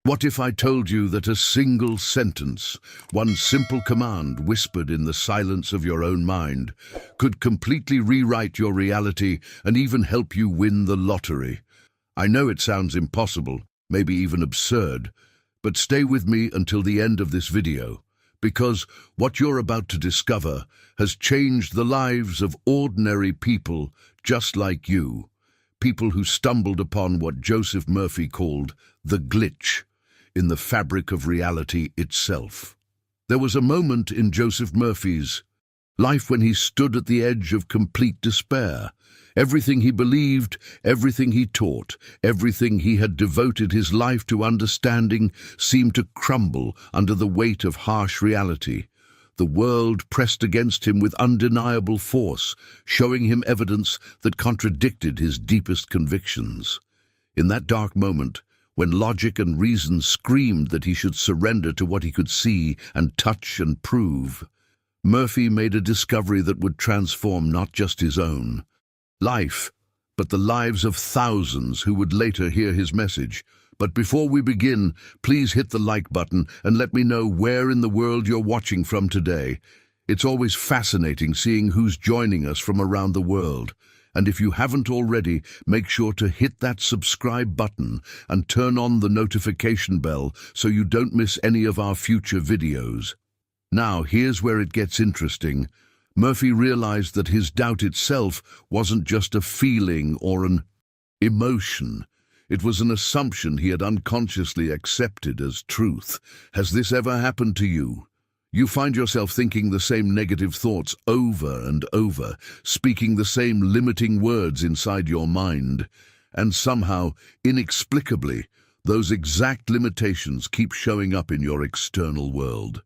What if I told you that a single sentence, one simple command whispered in the silence of your own mind, could completely rewrite your reality and even help you win the lottery? I know it sounds impossible, maybe even absurd, but stay with me until the end of this video, because what you're about to discover has changed the lives of ordinary people just like you, people who stumbled upon what Joseph Murphy called the glitch in the fabric of reality itself. There was a moment in Joseph Murphy's life when he stood at the edge of complete despair. Everything he believed, everything he taught, everything he had devoted his life to understanding seemed to crumble under the weight of harsh reality. The world pressed against him with undeniable force, showing him evidence that contradicted his deepest convictions. In that dark moment, when logic and reason screamed that he should surrender to what he could see and touch and prove, Murphy made a discovery that would transform not just his own life, but the lives of thousands who would later hear his message. But before we begin, please hit the like button and let me know where in the world you're watching from today. It's always fascinating seeing who's joining us from around the world. And if you haven't already, make sure to hit that subscribe button and turn on the notification bell so you don't miss any of our future videos. Now, here's where it gets interesting. Murphy realized that his doubt itself wasn't just a feeling or an emotion. It was an assumption he had unconsciously accepted as truth. Has this ever happened to you? You find yourself thinking the same negative thoughts over and over, speaking the same limiting words inside your mind, and somehow, inexplicably, those exact limitations keep showing up in your external world.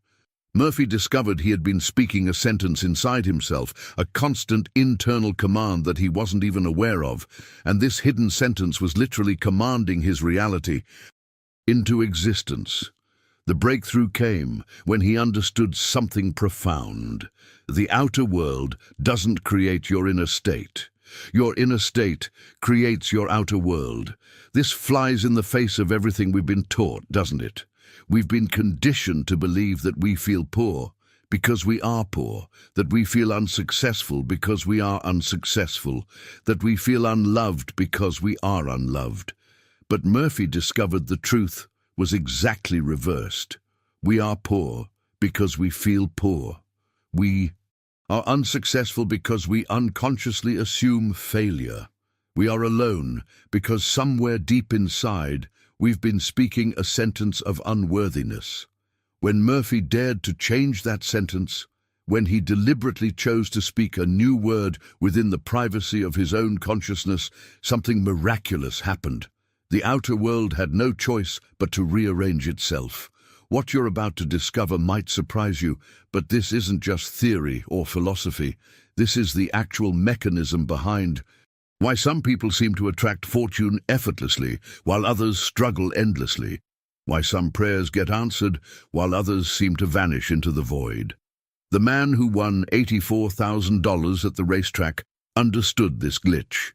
Murphy discovered he had been speaking a sentence inside himself, a constant internal command that he wasn't even aware of, and this hidden sentence was literally commanding his reality into existence. The breakthrough came when he understood something profound. The outer world doesn't create your inner state. Your inner state creates your outer world. This flies in the face of everything we've been taught, doesn't it? We've been conditioned to believe that we feel poor because we are poor, that we feel unsuccessful because we are unsuccessful, that we feel unloved because we are unloved. But Murphy discovered the truth was exactly reversed. We are poor because we feel poor. We are unsuccessful because we unconsciously assume failure. We are alone because somewhere deep inside we've been speaking a sentence of unworthiness. When Murphy dared to change that sentence, when he deliberately chose to speak a new word within the privacy of his own consciousness, something miraculous happened. The outer world had no choice but to rearrange itself. What you're about to discover might surprise you, but this isn't just theory or philosophy. This is the actual mechanism behind why some people seem to attract fortune effortlessly, while others struggle endlessly. Why some prayers get answered, while others seem to vanish into the void. The man who won $84,000 at the racetrack understood this glitch.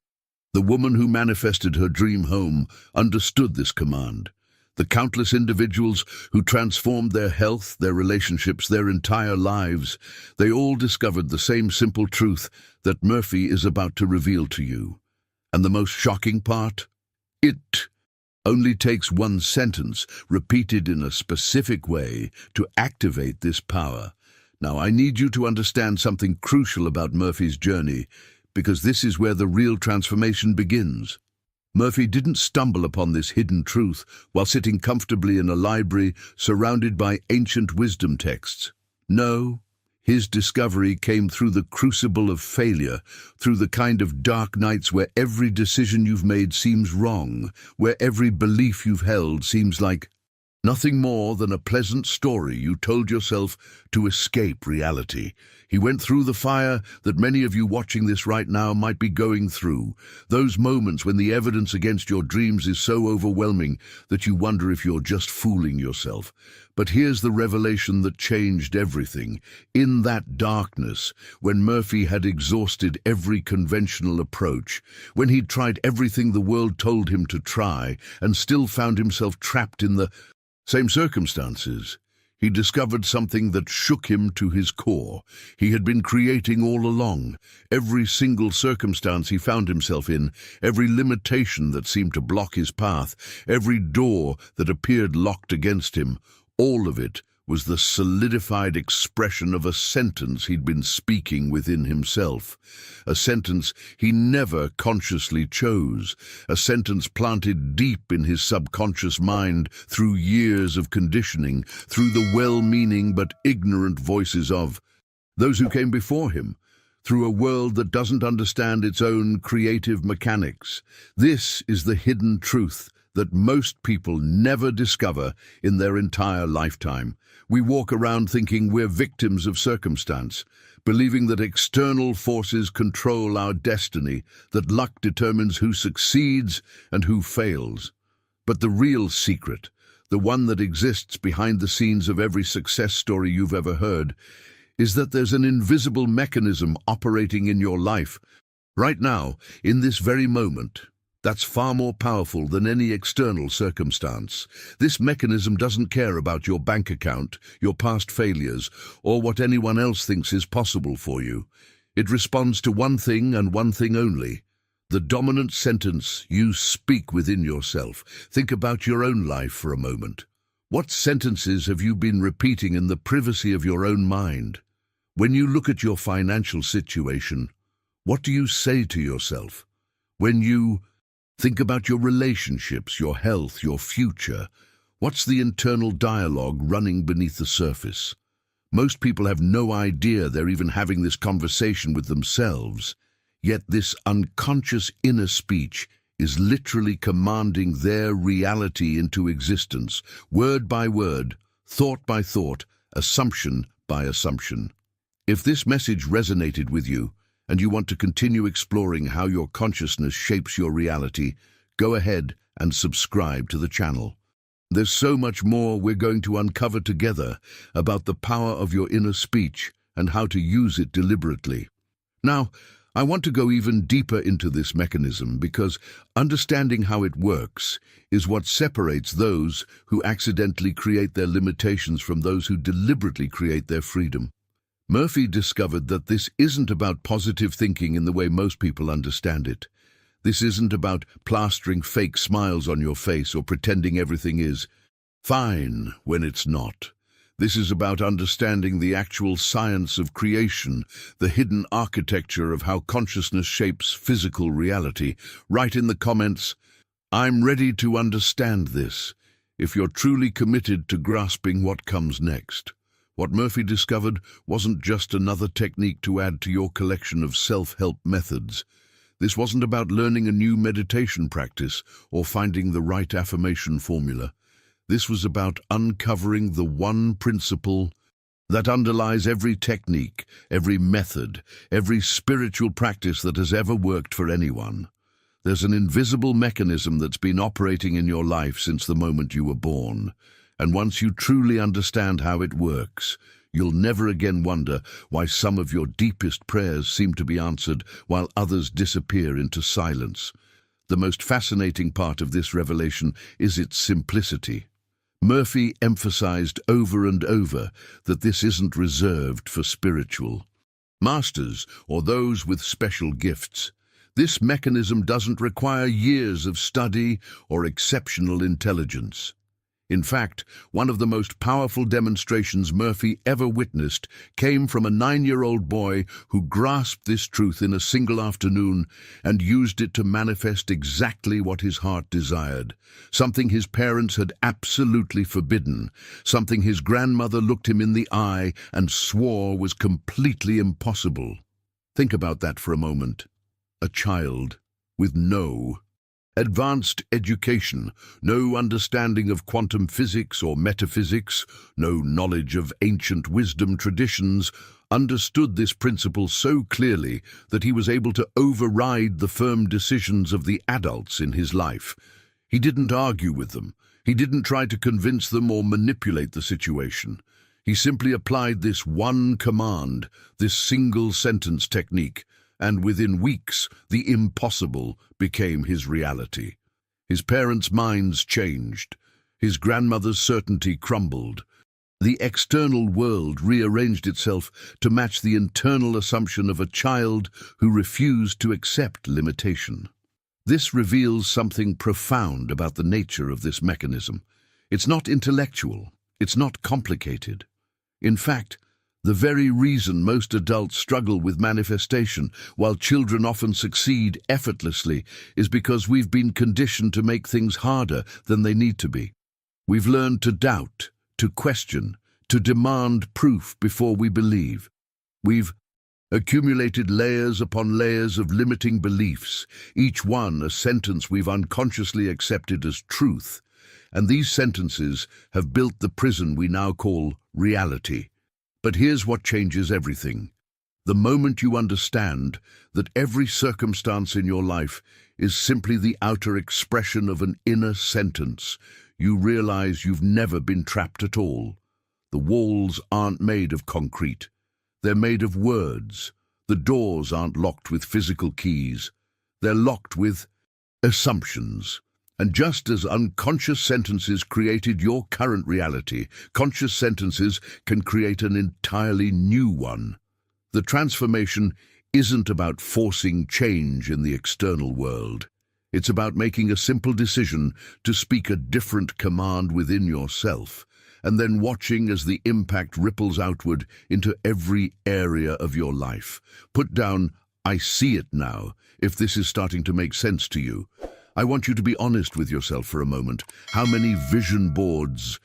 The woman who manifested her dream home understood this command. The countless individuals who transformed their health, their relationships, their entire lives, they all discovered the same simple truth that Murphy is about to reveal to you. And the most shocking part? It only takes one sentence repeated in a specific way to activate this power. Now, I need you to understand something crucial about Murphy's journey, because this is where the real transformation begins. Murphy didn't stumble upon this hidden truth while sitting comfortably in a library surrounded by ancient wisdom texts. No, his discovery came through the crucible of failure, through the kind of dark nights where every decision you've made seems wrong, where every belief you've held seems like Nothing more than a pleasant story you told yourself to escape reality. He went through the fire that many of you watching this right now might be going through. Those moments when the evidence against your dreams is so overwhelming that you wonder if you're just fooling yourself. But here's the revelation that changed everything. In that darkness, when Murphy had exhausted every conventional approach, when he'd tried everything the world told him to try, and still found himself trapped in the same circumstances, he discovered something that shook him to his core. He had been creating all along. Every single circumstance he found himself in, every limitation that seemed to block his path, every door that appeared locked against him, all of it was the solidified expression of a sentence he'd been speaking within himself. A sentence he never consciously chose. A sentence planted deep in his subconscious mind through years of conditioning, through the well-meaning but ignorant voices of those who came before him, through a world that doesn't understand its own creative mechanics. This is the hidden truth that most people never discover in their entire lifetime. We walk around thinking we're victims of circumstance, believing that external forces control our destiny, that luck determines who succeeds and who fails. But the real secret, the one that exists behind the scenes of every success story you've ever heard, is that there's an invisible mechanism operating in your life right now, in this very moment, that's far more powerful than any external circumstance. This mechanism doesn't care about your bank account, your past failures, or what anyone else thinks is possible for you. It responds to one thing and one thing only: the dominant sentence you speak within yourself. Think about your own life for a moment. What sentences have you been repeating in the privacy of your own mind? When you look at your financial situation, what do you say to yourself? When you think about your relationships, your health, your future, what's the internal dialogue running beneath the surface? Most people have no idea they're even having this conversation with themselves, yet this unconscious inner speech is literally commanding their reality into existence, word by word, thought by thought, assumption by assumption. If this message resonated with you, and you want to continue exploring how your consciousness shapes your reality, go ahead and subscribe to the channel. There's so much more we're going to uncover together about the power of your inner speech and how to use it deliberately. Now, I want to go even deeper into this mechanism because understanding how it works is what separates those who accidentally create their limitations from those who deliberately create their freedom. Murphy discovered that this isn't about positive thinking in the way most people understand it. This isn't about plastering fake smiles on your face or pretending everything is fine when it's not. This is about understanding the actual science of creation, the hidden architecture of how consciousness shapes physical reality. Write in the comments, "I'm ready to understand this," if you're truly committed to grasping what comes next. What Murphy discovered wasn't just another technique to add to your collection of self-help methods. This wasn't about learning a new meditation practice or finding the right affirmation formula. This was about uncovering the one principle that underlies every technique, every method, every spiritual practice that has ever worked for anyone. There's an invisible mechanism that's been operating in your life since the moment you were born. And once you truly understand how it works, you'll never again wonder why some of your deepest prayers seem to be answered while others disappear into silence. The most fascinating part of this revelation is its simplicity. Murphy emphasized over and over that this isn't reserved for spiritual masters or those with special gifts. This mechanism doesn't require years of study or exceptional intelligence. In fact, one of the most powerful demonstrations Murphy ever witnessed came from a 9-year-old boy who grasped this truth in a single afternoon and used it to manifest exactly what his heart desired, something his parents had absolutely forbidden, something his grandmother looked him in the eye and swore was completely impossible. Think about that for a moment. A child with no advanced education, no understanding of quantum physics or metaphysics, no knowledge of ancient wisdom traditions, understood this principle so clearly that he was able to override the firm decisions of the adults in his life. He didn't argue with them. He didn't try to convince them or manipulate the situation. He simply applied this one command, this single sentence technique, and within weeks, the impossible became his reality. His parents' minds changed. His grandmother's certainty crumbled. The external world rearranged itself to match the internal assumption of a child who refused to accept limitation. This reveals something profound about the nature of this mechanism. It's not intellectual. It's not complicated. In fact, the very reason most adults struggle with manifestation, while children often succeed effortlessly, is because we've been conditioned to make things harder than they need to be. We've learned to doubt, to question, to demand proof before we believe. We've accumulated layers upon layers of limiting beliefs, each one a sentence we've unconsciously accepted as truth. And these sentences have built the prison we now call reality. But here's what changes everything. The moment you understand that every circumstance in your life is simply the outer expression of an inner sentence, you realize you've never been trapped at all. The walls aren't made of concrete. They're made of words. The doors aren't locked with physical keys. They're locked with assumptions. And just as unconscious sentences created your current reality, conscious sentences can create an entirely new one. The transformation isn't about forcing change in the external world. It's about making a simple decision to speak a different command within yourself, and then watching as the impact ripples outward into every area of your life. Put down, "I see it now," if this is starting to make sense to you. I want you to be honest with yourself for a moment. How many vision boards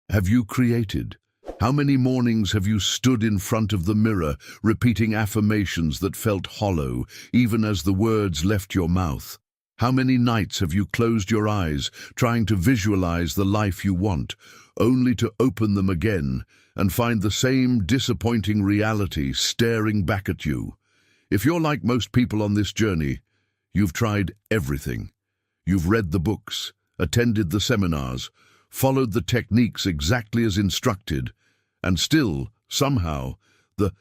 have you created? How many mornings have you stood in front of the mirror, repeating affirmations that felt hollow, even as the words left your mouth? How many nights have you closed your eyes, trying to visualize the life you want, only to open them again and find the same disappointing reality staring back at you? If you're like most people on this journey, you've tried everything. You've read the books, attended the seminars, followed the techniques exactly as instructed, and still, somehow, the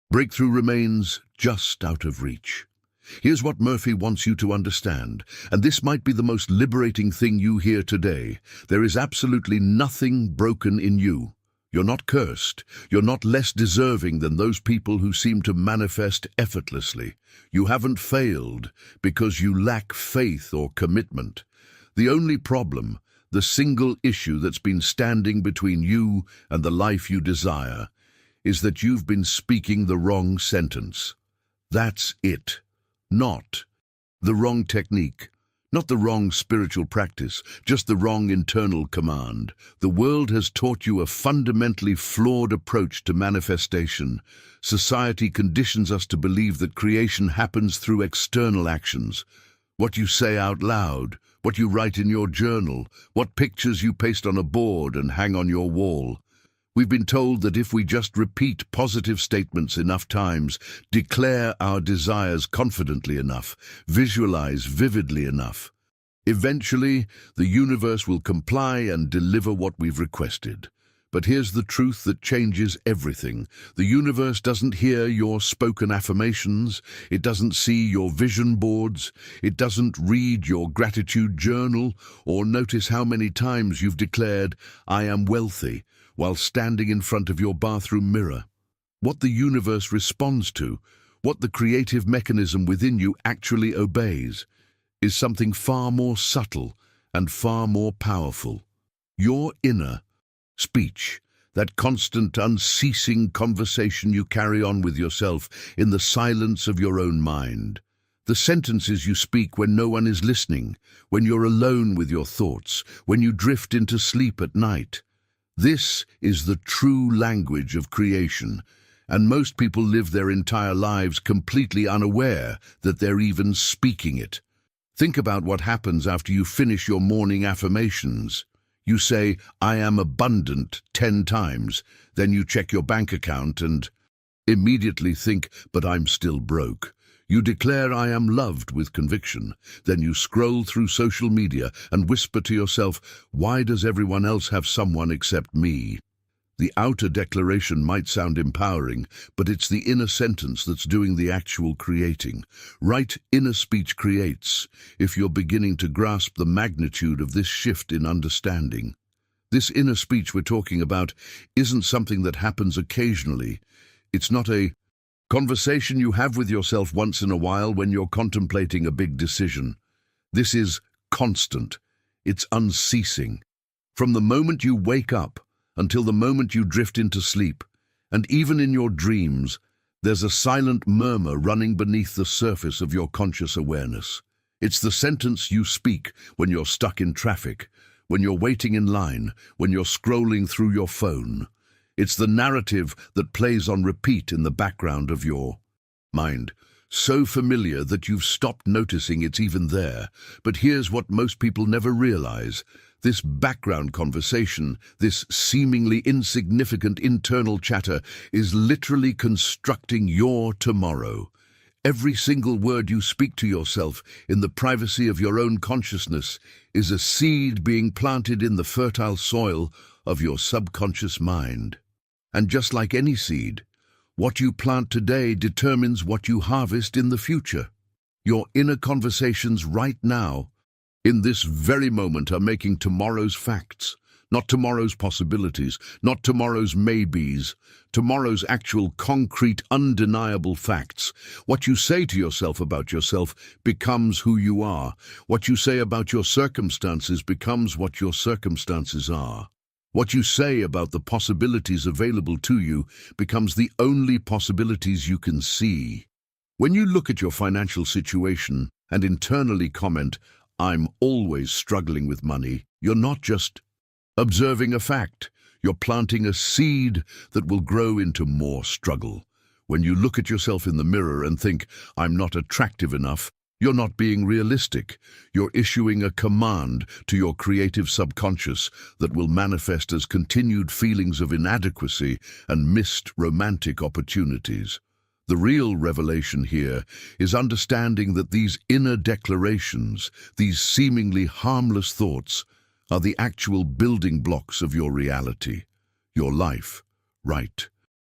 breakthrough remains just out of reach. Here's what Murphy wants you to understand, and this might be the most liberating thing you hear today. There is absolutely nothing broken in you. You're not cursed. You're not less deserving than those people who seem to manifest effortlessly. You haven't failed because you lack faith or commitment. The only problem, the single issue that's been standing between you and the life you desire, is that you've been speaking the wrong sentence. That's it. Not the wrong technique. Not the wrong spiritual practice, just the wrong internal command. The world has taught you a fundamentally flawed approach to manifestation. Society conditions us to believe that creation happens through external actions. What you say out loud, what you write in your journal, what pictures you paste on a board and hang on your wall. We've been told that if we just repeat positive statements enough times, declare our desires confidently enough, visualize vividly enough, eventually the universe will comply and deliver what we've requested. But here's the truth that changes everything. The universe doesn't hear your spoken affirmations. It doesn't see your vision boards. It doesn't read your gratitude journal or notice how many times you've declared, "I am wealthy," while standing in front of your bathroom mirror. What the universe responds to, what the creative mechanism within you actually obeys, is something far more subtle and far more powerful. Your inner speech, that constant, unceasing conversation you carry on with yourself in the silence of your own mind. The sentences you speak when no one is listening, when you're alone with your thoughts, when you drift into sleep at night. This is the true language of creation, and most people live their entire lives completely unaware that they're even speaking it. Think about what happens after you finish your morning affirmations. You say, "I am abundant," 10 times. Then you check your bank account and immediately think, "But I'm still broke." You declare, "I am loved," with conviction. Then you scroll through social media and whisper to yourself, "Why does everyone else have someone except me?" The outer declaration might sound empowering, but it's the inner sentence that's doing the actual creating. Right inner speech creates, if you're beginning to grasp the magnitude of this shift in understanding. This inner speech we're talking about isn't something that happens occasionally. It's not a conversation you have with yourself once in a while when you're contemplating a big decision. This is constant. It's unceasing. From the moment you wake up until the moment you drift into sleep, and even in your dreams, there's a silent murmur running beneath the surface of your conscious awareness. It's the sentence you speak when you're stuck in traffic, when you're waiting in line, when you're scrolling through your phone. It's the narrative that plays on repeat in the background of your mind, so familiar that you've stopped noticing it's even there. But here's what most people never realize. This background conversation, this seemingly insignificant internal chatter, is literally constructing your tomorrow. Every single word you speak to yourself in the privacy of your own consciousness is a seed being planted in the fertile soil of your subconscious mind. And just like any seed, what you plant today determines what you harvest in the future. Your inner conversations right now, in this very moment, are making tomorrow's facts, not tomorrow's possibilities, not tomorrow's maybes, tomorrow's actual concrete, undeniable facts. What you say to yourself about yourself becomes who you are. What you say about your circumstances becomes what your circumstances are. What you say about the possibilities available to you becomes the only possibilities you can see. When you look at your financial situation and internally comment, "I'm always struggling with money," you're not just observing a fact. You're planting a seed that will grow into more struggle. When you look at yourself in the mirror and think, "I'm not attractive enough," you're not being realistic. You're issuing a command to your creative subconscious that will manifest as continued feelings of inadequacy and missed romantic opportunities. The real revelation here is understanding that these inner declarations, these seemingly harmless thoughts, are the actual building blocks of your reality, your life. Right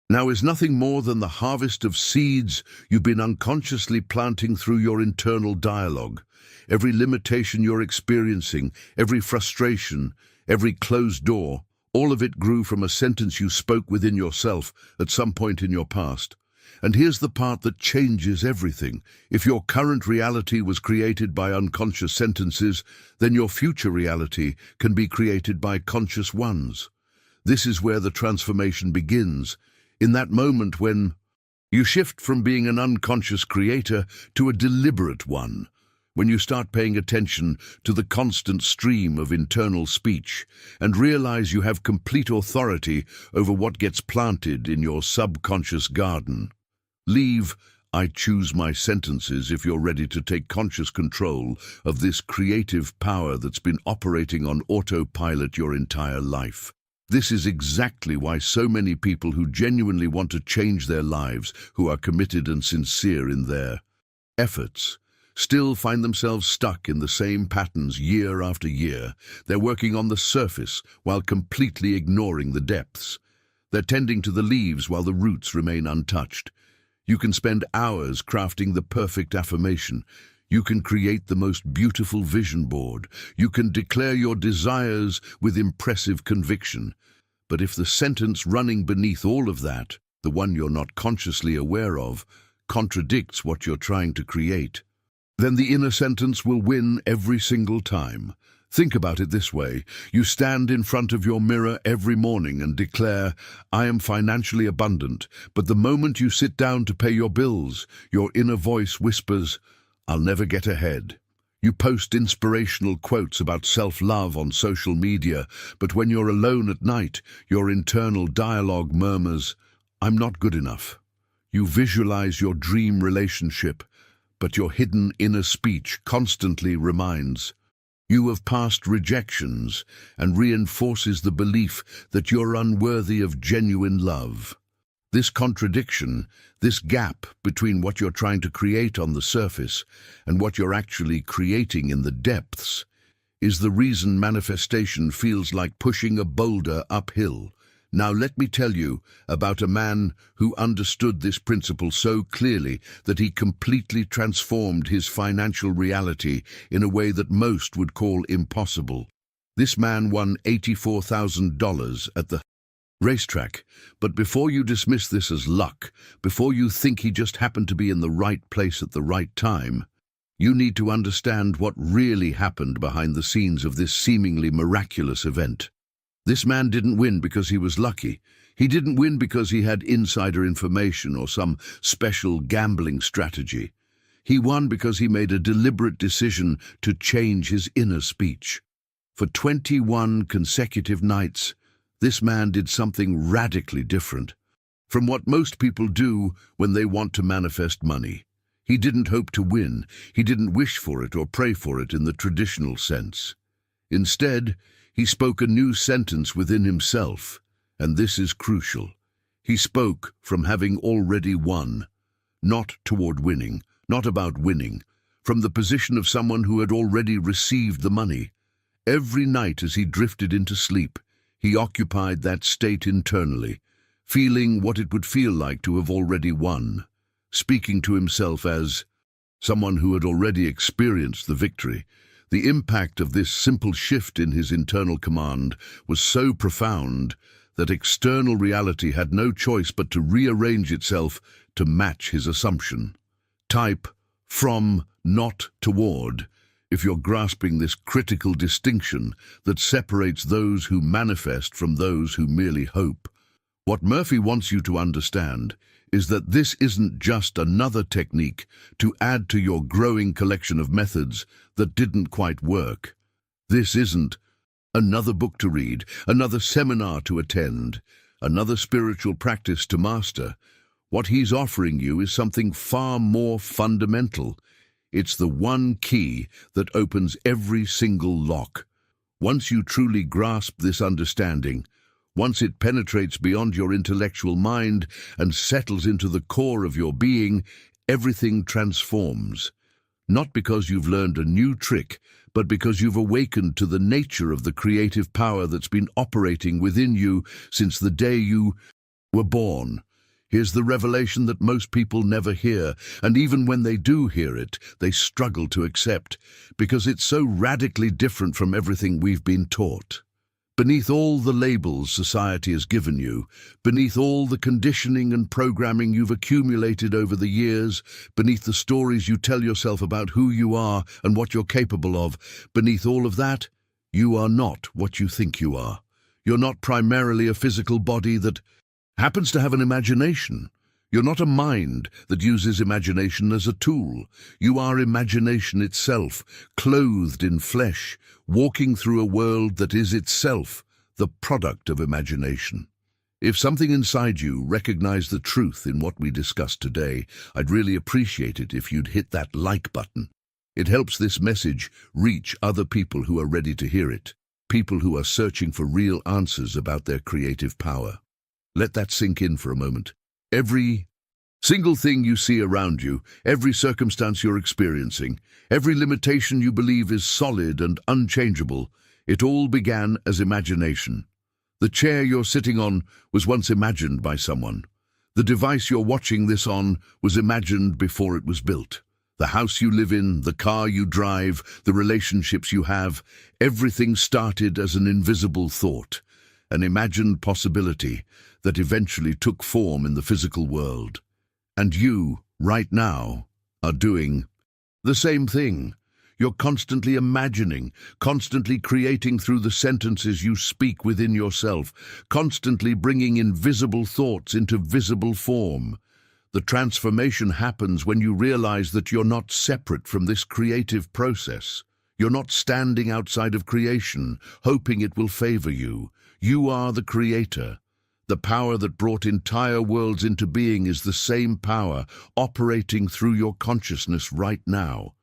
now is nothing more than the harvest of seeds you've been unconsciously planting through your internal dialogue. Every limitation you're experiencing, every frustration, every closed door, all of it grew from a sentence you spoke within yourself at some point in your past. And here's the part that changes everything. If your current reality was created by unconscious sentences, then your future reality can be created by conscious ones. This is where the transformation begins, in that moment when you shift from being an unconscious creator to a deliberate one, when you start paying attention to the constant stream of internal speech and realize you have complete authority over what gets planted in your subconscious garden. Leave "I choose my sentences" if you're ready to take conscious control of this creative power that's been operating on autopilot your entire life. This is exactly why so many people who genuinely want to change their lives, who are committed and sincere in their efforts, still find themselves stuck in the same patterns year after year. They're working on the surface while completely ignoring the depths. They're tending to the leaves while the roots remain untouched. You can spend hours crafting the perfect affirmation. You can create the most beautiful vision board. You can declare your desires with impressive conviction. But if the sentence running beneath all of that, the one you're not consciously aware of, contradicts what you're trying to create, then the inner sentence will win every single time. Think about it this way. You stand in front of your mirror every morning and declare, "I am financially abundant," but the moment you sit down to pay your bills, your inner voice whispers, "I'll never get ahead." You post inspirational quotes about self-love on social media, but when you're alone at night, your internal dialogue murmurs, "I'm not good enough." You visualize your dream relationship, but your hidden inner speech constantly reminds you of past rejections and reinforces the belief that you're unworthy of genuine love. This contradiction, this gap between what you're trying to create on the surface and what you're actually creating in the depths, is the reason manifestation feels like pushing a boulder uphill. Now let me tell you about a man who understood this principle so clearly that he completely transformed his financial reality in a way that most would call impossible. This man won $84,000 at the racetrack, but before you dismiss this as luck, before you think he just happened to be in the right place at the right time, you need to understand what really happened behind the scenes of this seemingly miraculous event. This man didn't win because he was lucky. He didn't win because he had insider information or some special gambling strategy. He won because he made a deliberate decision to change his inner speech. For 21 consecutive nights, this man did something radically different from what most people do when they want to manifest money. He didn't hope to win. He didn't wish for it or pray for it in the traditional sense. Instead, he spoke a new sentence within himself, and this is crucial. He spoke from having already won, not toward winning, not about winning, from the position of someone who had already received the money. Every night as he drifted into sleep, he occupied that state internally, feeling what it would feel like to have already won, speaking to himself as someone who had already experienced the victory. The impact of this simple shift in his internal command was so profound that external reality had no choice but to rearrange itself to match his assumption. Type from, not toward, if you're grasping this critical distinction that separates those who manifest from those who merely hope. What Murphy wants you to understand is that this isn't just another technique to add to your growing collection of methods that didn't quite work. This isn't another book to read, another seminar to attend, another spiritual practice to master. What he's offering you is something far more fundamental. It's the one key that opens every single lock. Once you truly grasp this understanding, once it penetrates beyond your intellectual mind and settles into the core of your being, everything transforms. Not because you've learned a new trick, but because you've awakened to the nature of the creative power that's been operating within you since the day you were born. Here's the revelation that most people never hear, and even when they do hear it, they struggle to accept, because it's so radically different from everything we've been taught. Beneath all the labels society has given you, beneath all the conditioning and programming you've accumulated over the years, beneath the stories you tell yourself about who you are and what you're capable of, beneath all of that, you are not what you think you are. You're not primarily a physical body that happens to have an imagination. You're not a mind that uses imagination as a tool. You are imagination itself, clothed in flesh, walking through a world that is itself the product of imagination. If something inside you recognized the truth in what we discussed today, I'd really appreciate it if you'd hit that like button. It helps this message reach other people who are ready to hear it, people who are searching for real answers about their creative power. Let that sink in for a moment. Every single thing you see around you, every circumstance you're experiencing, every limitation you believe is solid and unchangeable, it all began as imagination. The chair you're sitting on was once imagined by someone. The device you're watching this on was imagined before it was built. The house you live in, the car you drive, the relationships you have, everything started as an invisible thought, an imagined possibility that eventually took form in the physical world. And you, right now, are doing the same thing. You're constantly imagining, constantly creating through the sentences you speak within yourself, constantly bringing invisible thoughts into visible form. The transformation happens when you realize that you're not separate from this creative process. You're not standing outside of creation, hoping it will favor you. You are the creator. The power that brought entire worlds into being is the same power operating through your consciousness right now.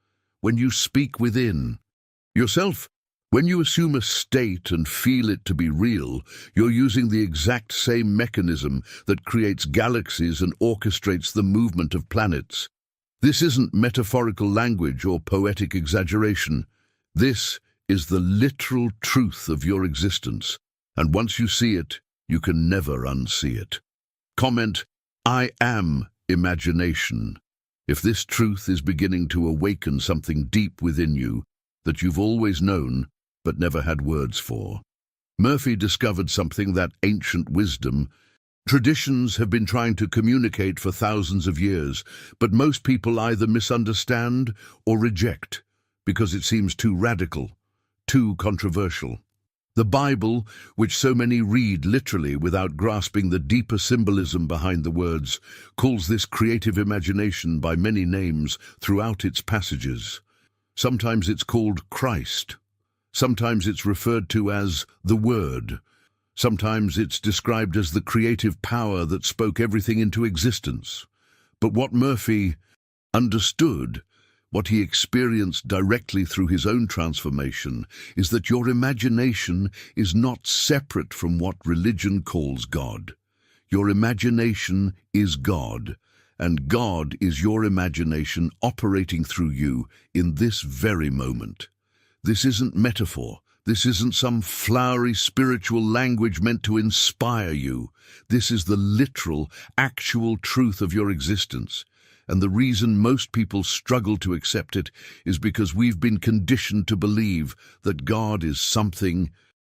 When you speak within yourself, when you assume a state and feel it to be real, you're using the exact same mechanism that creates galaxies and orchestrates the movement of planets. This isn't metaphorical language or poetic exaggeration. This is the literal truth of your existence, and once you see it, you can never unsee it. Comment, I am imagination. If this truth is beginning to awaken something deep within you that you've always known but never had words for. Murphy discovered something that ancient wisdom, traditions have been trying to communicate for thousands of years, but most people either misunderstand or reject because it seems too radical, too controversial. The Bible, which so many read literally without grasping the deeper symbolism behind the words, calls this creative imagination by many names throughout its passages. Sometimes it's called Christ. Sometimes it's referred to as the Word. Sometimes it's described as the creative power that spoke everything into existence. But what Murphy understood, what he experienced directly through his own transformation, is that your imagination is not separate from what religion calls God. Your imagination is God, and God is your imagination operating through you in this very moment. This isn't metaphor. This isn't some flowery spiritual language meant to inspire you. This is the literal, actual truth of your existence. And the reason most people struggle to accept it is because we've been conditioned to believe that God is something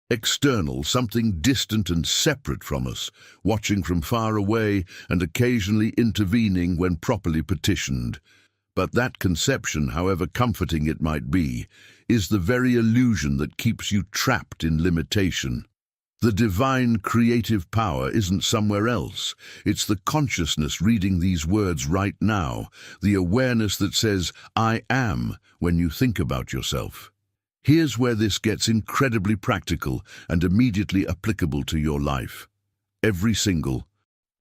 external, something distant and separate from us, watching from far away and occasionally intervening when properly petitioned. But that conception, however comforting it might be, is the very illusion that keeps you trapped in limitation. The divine creative power isn't somewhere else. It's the consciousness reading these words right now, the awareness that says, I am, when you think about yourself. Here's where this gets incredibly practical and immediately applicable to your life. Every single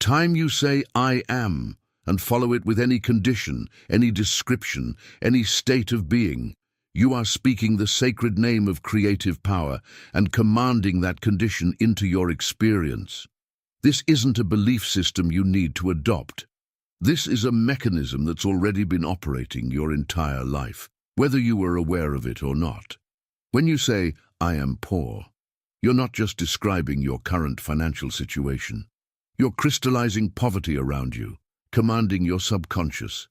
time you say, I am, and follow it with any condition, any description, any state of being, you are speaking the sacred name of creative power and commanding that condition into your experience. This isn't a belief system you need to adopt. This is a mechanism that's already been operating your entire life, whether you were aware of it or not. When you say, I am poor, you're not just describing your current financial situation. You're crystallizing poverty around you, commanding your subconscious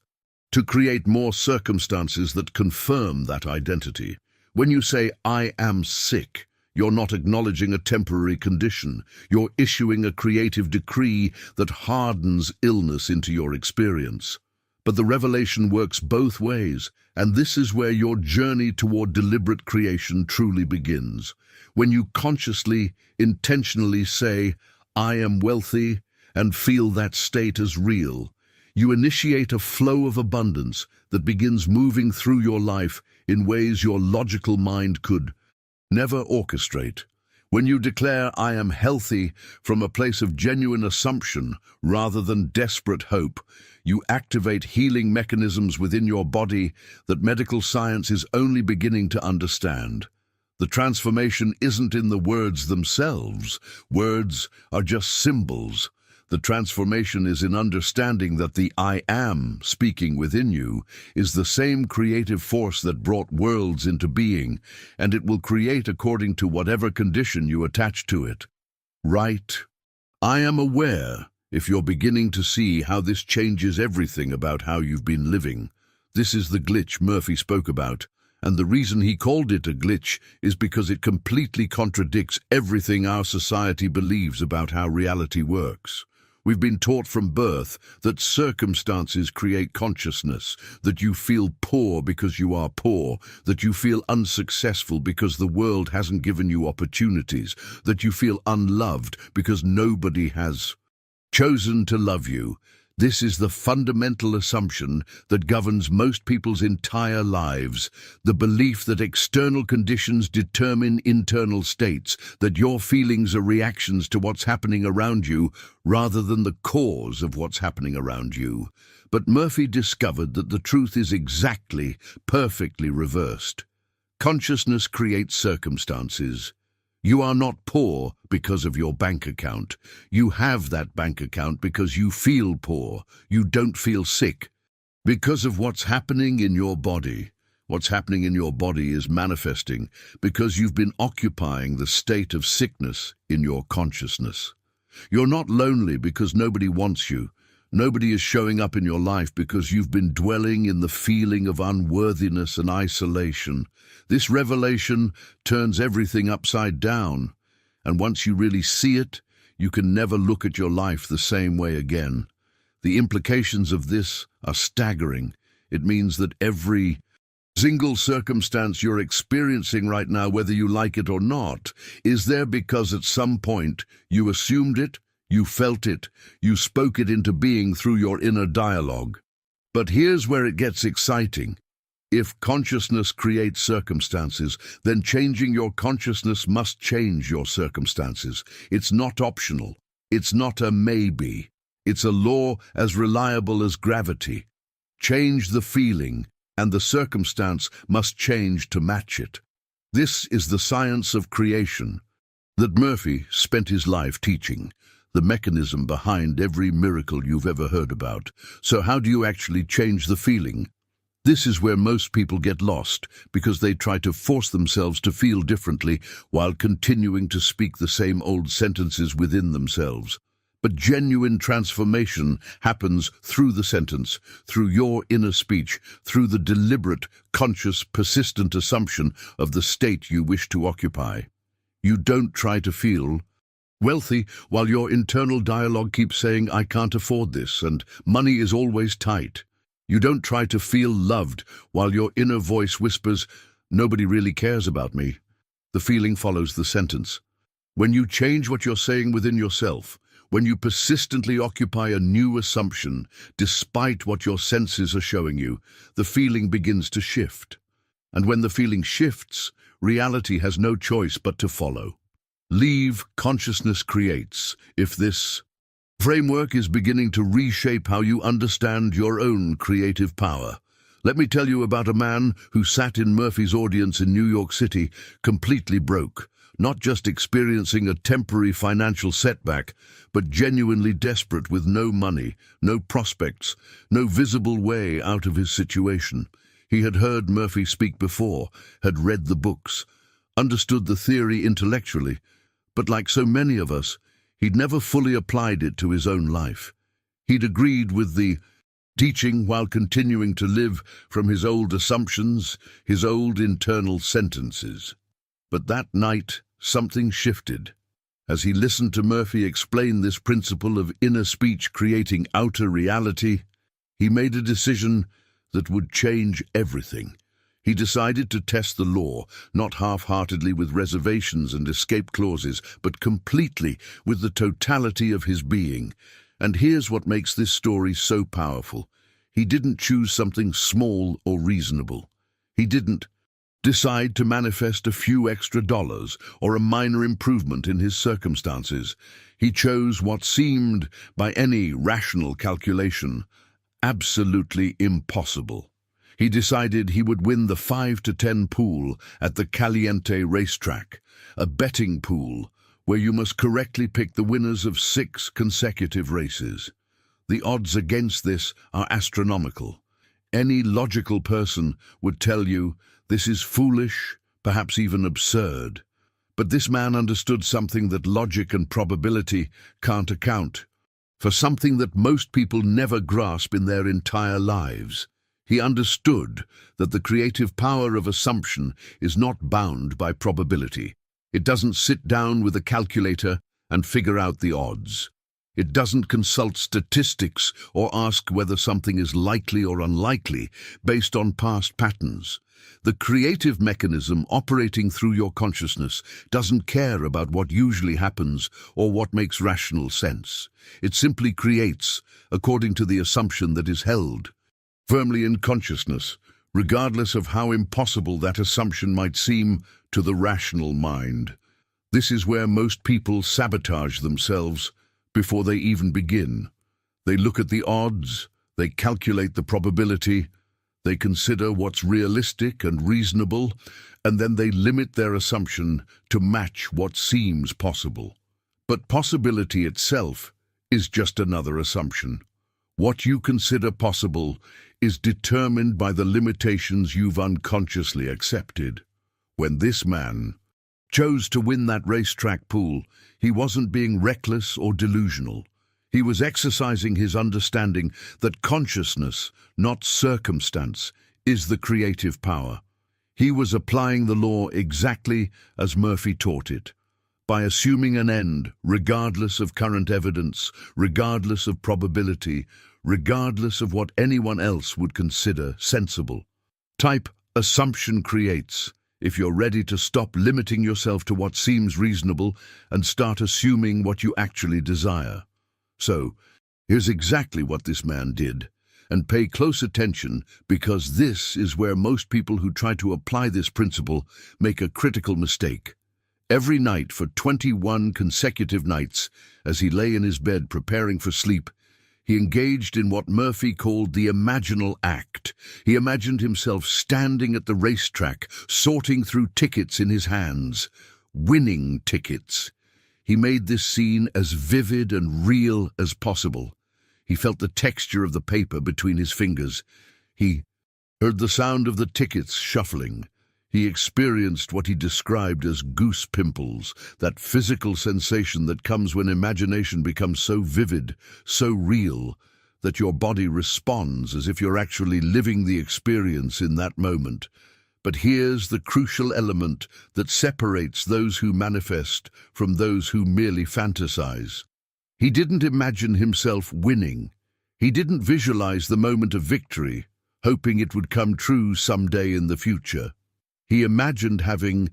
to create more circumstances that confirm that identity. When you say, I am sick, you're not acknowledging a temporary condition. You're issuing a creative decree that hardens illness into your experience. But the revelation works both ways, and this is where your journey toward deliberate creation truly begins. When you consciously, intentionally say, I am wealthy, and feel that state as real, you initiate a flow of abundance that begins moving through your life in ways your logical mind could never orchestrate. When you declare, I am healthy, from a place of genuine assumption rather than desperate hope, you activate healing mechanisms within your body that medical science is only beginning to understand. The transformation isn't in the words themselves. Words are just symbols. The transformation is in understanding that the I am speaking within you is the same creative force that brought worlds into being, and it will create according to whatever condition you attach to it. Right? I am aware, if you're beginning to see how this changes everything about how you've been living. This is the glitch Murphy spoke about, and the reason he called it a glitch is because it completely contradicts everything our society believes about how reality works. We've been taught from birth that circumstances create consciousness, that you feel poor because you are poor, that you feel unsuccessful because the world hasn't given you opportunities, that you feel unloved because nobody has chosen to love you. This is the fundamental assumption that governs most people's entire lives, the belief that external conditions determine internal states, that your feelings are reactions to what's happening around you rather than the cause of what's happening around you. But Murphy discovered that the truth is exactly, perfectly reversed. Consciousness creates circumstances. You are not poor because of your bank account. You have that bank account because you feel poor. You don't feel sick. Because of what's happening in your body. What's happening in your body is manifesting because you've been occupying the state of sickness in your consciousness. You're not lonely because nobody wants you. Nobody is showing up in your life because you've been dwelling in the feeling of unworthiness and isolation. This revelation turns everything upside down, and once you really see it, you can never look at your life the same way again. The implications of this are staggering. It means that every single circumstance you're experiencing right now, whether you like it or not, is there because at some point you assumed it, you felt it, you spoke it into being through your inner dialogue. But here's where it gets exciting. If consciousness creates circumstances, then changing your consciousness must change your circumstances. It's not optional. It's not a maybe. It's a law as reliable as gravity. Change the feeling, and the circumstance must change to match it. This is the science of creation that Murphy spent his life teaching, the mechanism behind every miracle you've ever heard about. So how do you actually change the feeling? This is where most people get lost, because they try to force themselves to feel differently while continuing to speak the same old sentences within themselves. But genuine transformation happens through the sentence, through your inner speech, through the deliberate, conscious, persistent assumption of the state you wish to occupy. You don't try to feel wealthy while your internal dialogue keeps saying, "I can't afford this," and "money is always tight." You don't try to feel loved while your inner voice whispers, "Nobody really cares about me." The feeling follows the sentence. When you change what you're saying within yourself, when you persistently occupy a new assumption, despite what your senses are showing you, the feeling begins to shift. And when the feeling shifts, reality has no choice but to follow. Leave consciousness creates. If this framework is beginning to reshape how you understand your own creative power. Let me tell you about a man who sat in Murphy's audience in New York City, completely broke, not just experiencing a temporary financial setback, but genuinely desperate with no money, no prospects, no visible way out of his situation. He had heard Murphy speak before, had read the books, understood the theory intellectually, but like so many of us, he'd never fully applied it to his own life. He'd agreed with the teaching while continuing to live from his old assumptions, his old internal sentences. But that night, something shifted. As he listened to Murphy explain this principle of inner speech creating outer reality, he made a decision that would change everything. He decided to test the law, not half-heartedly with reservations and escape clauses, but completely with the totality of his being. And here's what makes this story so powerful. He didn't choose something small or reasonable. He didn't decide to manifest a few extra dollars or a minor improvement in his circumstances. He chose what seemed, by any rational calculation, absolutely impossible. He decided he would win the 5 to 10 pool at the Caliente racetrack, a betting pool where you must correctly pick the winners of 6 consecutive races. The odds against this are astronomical. Any logical person would tell you this is foolish, perhaps even absurd. But this man understood something that logic and probability can't account for, something that most people never grasp in their entire lives. He understood that the creative power of assumption is not bound by probability. It doesn't sit down with a calculator and figure out the odds. It doesn't consult statistics or ask whether something is likely or unlikely based on past patterns. The creative mechanism operating through your consciousness doesn't care about what usually happens or what makes rational sense. It simply creates, according to the assumption that is held firmly in consciousness, regardless of how impossible that assumption might seem to the rational mind. This is where most people sabotage themselves before they even begin. They look at the odds, they calculate the probability, they consider what's realistic and reasonable, and then they limit their assumption to match what seems possible. But possibility itself is just another assumption. What you consider possible is determined by the limitations you've unconsciously accepted. When this man chose to win that racetrack pool, he wasn't being reckless or delusional. He was exercising his understanding that consciousness, not circumstance, is the creative power. He was applying the law exactly as Murphy taught it, by assuming an end, regardless of current evidence, regardless of probability, regardless of what anyone else would consider sensible. Type assumption creates. If you're ready to stop limiting yourself to what seems reasonable and start assuming what you actually desire. So, here's exactly what this man did. And pay close attention, because this is where most people who try to apply this principle make a critical mistake. Every night for 21 consecutive nights, as he lay in his bed preparing for sleep, he engaged in what Murphy called the imaginal act. He imagined himself standing at the racetrack, sorting through tickets in his hands, winning tickets. He made this scene as vivid and real as possible. He felt the texture of the paper between his fingers. He heard the sound of the tickets shuffling. He experienced what he described as goose pimples, that physical sensation that comes when imagination becomes so vivid, so real, that your body responds as if you're actually living the experience in that moment. But here's the crucial element that separates those who manifest from those who merely fantasize. He didn't imagine himself winning. He didn't visualize the moment of victory, hoping it would come true someday in the future. He imagined having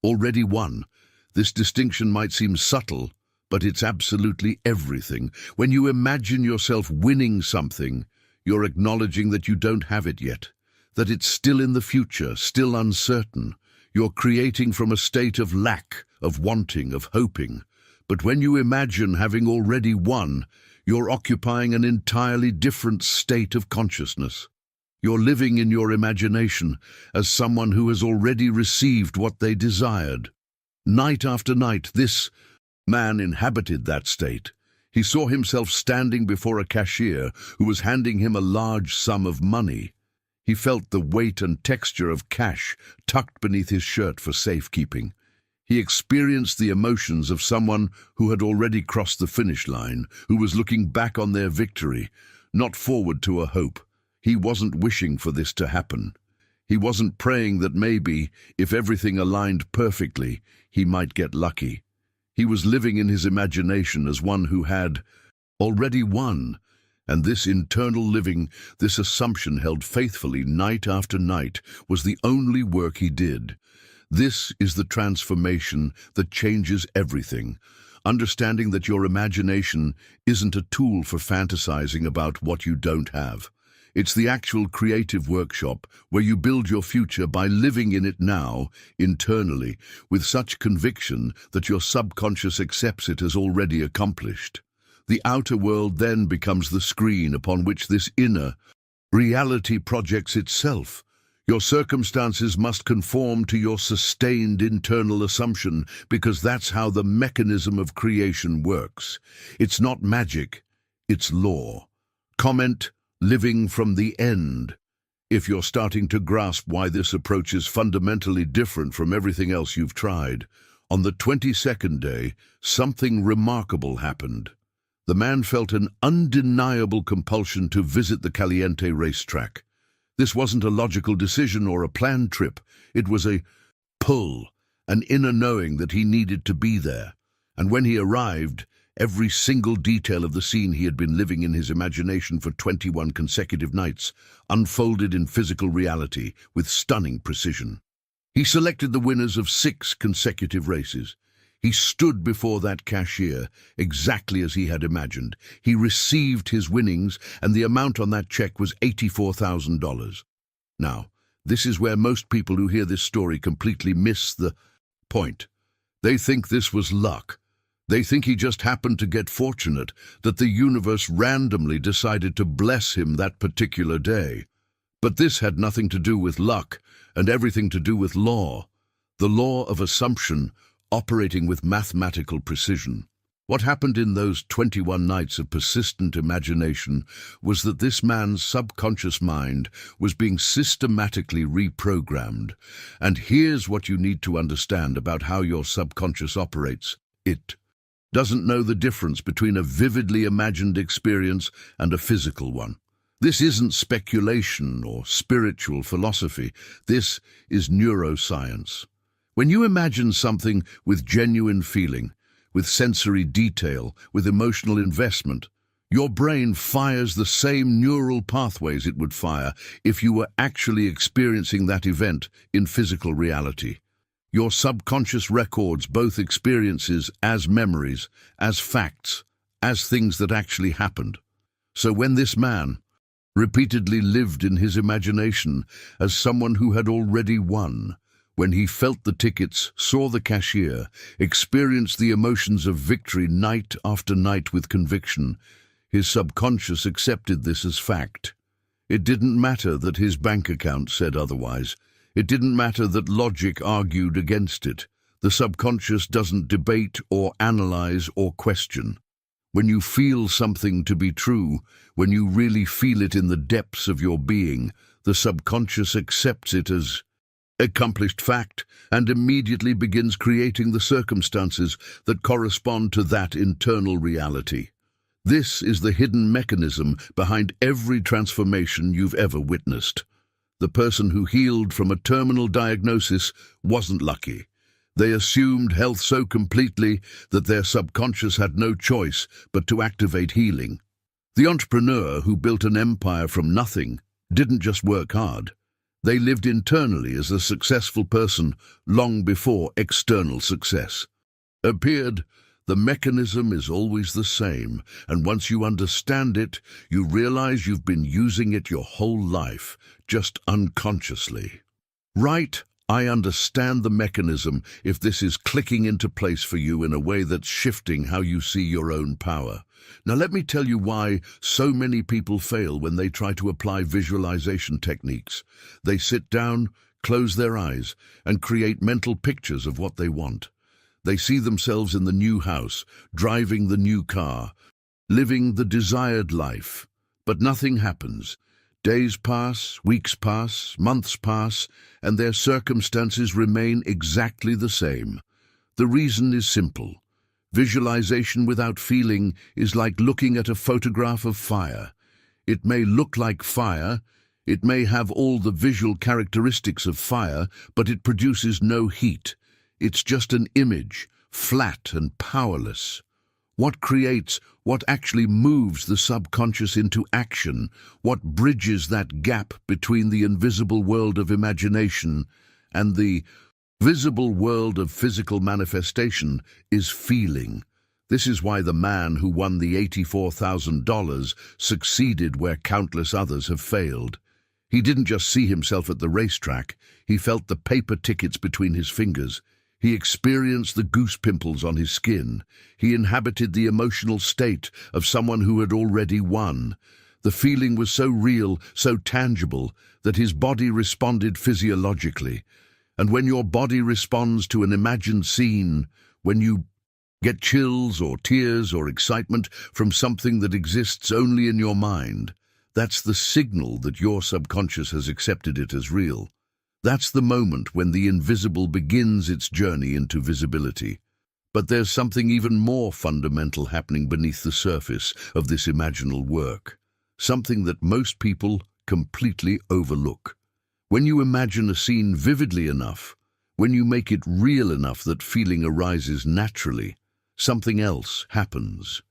already won. This distinction might seem subtle, but it's absolutely everything. When you imagine yourself winning something, you're acknowledging that you don't have it yet, that it's still in the future, still uncertain. You're creating from a state of lack, of wanting, of hoping. But when you imagine having already won, you're occupying an entirely different state of consciousness. You're living in your imagination as someone who has already received what they desired. Night after night, this man inhabited that state. He saw himself standing before a cashier who was handing him a large sum of money. He felt the weight and texture of cash tucked beneath his shirt for safekeeping. He experienced the emotions of someone who had already crossed the finish line, who was looking back on their victory, not forward to a hope. He wasn't wishing for this to happen. He wasn't praying that maybe, if everything aligned perfectly, he might get lucky. He was living in his imagination as one who had already won. And this internal living, this assumption held faithfully night after night, was the only work he did. This is the transformation that changes everything. Understanding that your imagination isn't a tool for fantasizing about what you don't have. It's the actual creative workshop where you build your future by living in it now, internally, with such conviction that your subconscious accepts it as already accomplished. The outer world then becomes the screen upon which this inner reality projects itself. Your circumstances must conform to your sustained internal assumption, because that's how the mechanism of creation works. It's not magic, it's law. Comment: living from the end. If you're starting to grasp why this approach is fundamentally different from everything else you've tried. On the 22nd day, something remarkable happened. The man felt an undeniable compulsion to visit the Caliente racetrack. This wasn't a logical decision or a planned trip. It was a pull, an inner knowing that he needed to be there. And when he arrived, Every single detail of the scene he had been living in his imagination for 21 consecutive nights unfolded in physical reality with stunning precision. He selected the winners of 6 consecutive races. He stood before that cashier exactly as he had imagined. He received his winnings, and the amount on that check was $84,000. Now, this is where most people who hear this story completely miss the point. They think this was luck. They think he just happened to get fortunate, that the universe randomly decided to bless him that particular day. But this had nothing to do with luck and everything to do with law. The law of assumption operating with mathematical precision. What happened in those 21 nights of persistent imagination was that this man's subconscious mind was being systematically reprogrammed. And here's what you need to understand about how your subconscious operates. It doesn't know the difference between a vividly imagined experience and a physical one. This isn't speculation or spiritual philosophy. This is neuroscience. When you imagine something with genuine feeling, with sensory detail, with emotional investment, your brain fires the same neural pathways it would fire if you were actually experiencing that event in physical reality. Your subconscious records both experiences as memories, as facts, as things that actually happened. So when this man repeatedly lived in his imagination as someone who had already won, when he felt the tickets, saw the cashier, experienced the emotions of victory night after night with conviction, his subconscious accepted this as fact. It didn't matter that his bank account said otherwise. It didn't matter that logic argued against it. The subconscious doesn't debate or analyze or question. When you feel something to be true, when you really feel it in the depths of your being, the subconscious accepts it as accomplished fact and immediately begins creating the circumstances that correspond to that internal reality. This is the hidden mechanism behind every transformation you've ever witnessed. The person who healed from a terminal diagnosis wasn't lucky. They assumed health so completely that their subconscious had no choice but to activate healing. The entrepreneur who built an empire from nothing didn't just work hard. They lived internally as a successful person long before external success appeared. The mechanism is always the same, and once you understand it, you realize you've been using it your whole life, just unconsciously. Right, I understand the mechanism if this is clicking into place for you in a way that's shifting how you see your own power. Now let me tell you why so many people fail when they try to apply visualization techniques. They sit down, close their eyes, and create mental pictures of what they want. They see themselves in the new house, driving the new car, living the desired life. But nothing happens. Days pass, weeks pass, months pass, and their circumstances remain exactly the same. The reason is simple. Visualization without feeling is like looking at a photograph of fire. It may look like fire, it may have all the visual characteristics of fire, but it produces no heat. It's just an image, flat and powerless. What creates, what actually moves the subconscious into action, what bridges that gap between the invisible world of imagination and the visible world of physical manifestation is feeling. This is why the man who won the $84,000 succeeded where countless others have failed. He didn't just see himself at the racetrack, he felt the paper tickets between his fingers. He experienced the goose pimples on his skin. He inhabited the emotional state of someone who had already won. The feeling was so real, so tangible, that his body responded physiologically. And when your body responds to an imagined scene, when you get chills or tears or excitement from something that exists only in your mind, that's the signal that your subconscious has accepted it as real. That's the moment when the invisible begins its journey into visibility. But there's something even more fundamental happening beneath the surface of this imaginal work, something that most people completely overlook. When you imagine a scene vividly enough, when you make it real enough that feeling arises naturally, something else happens.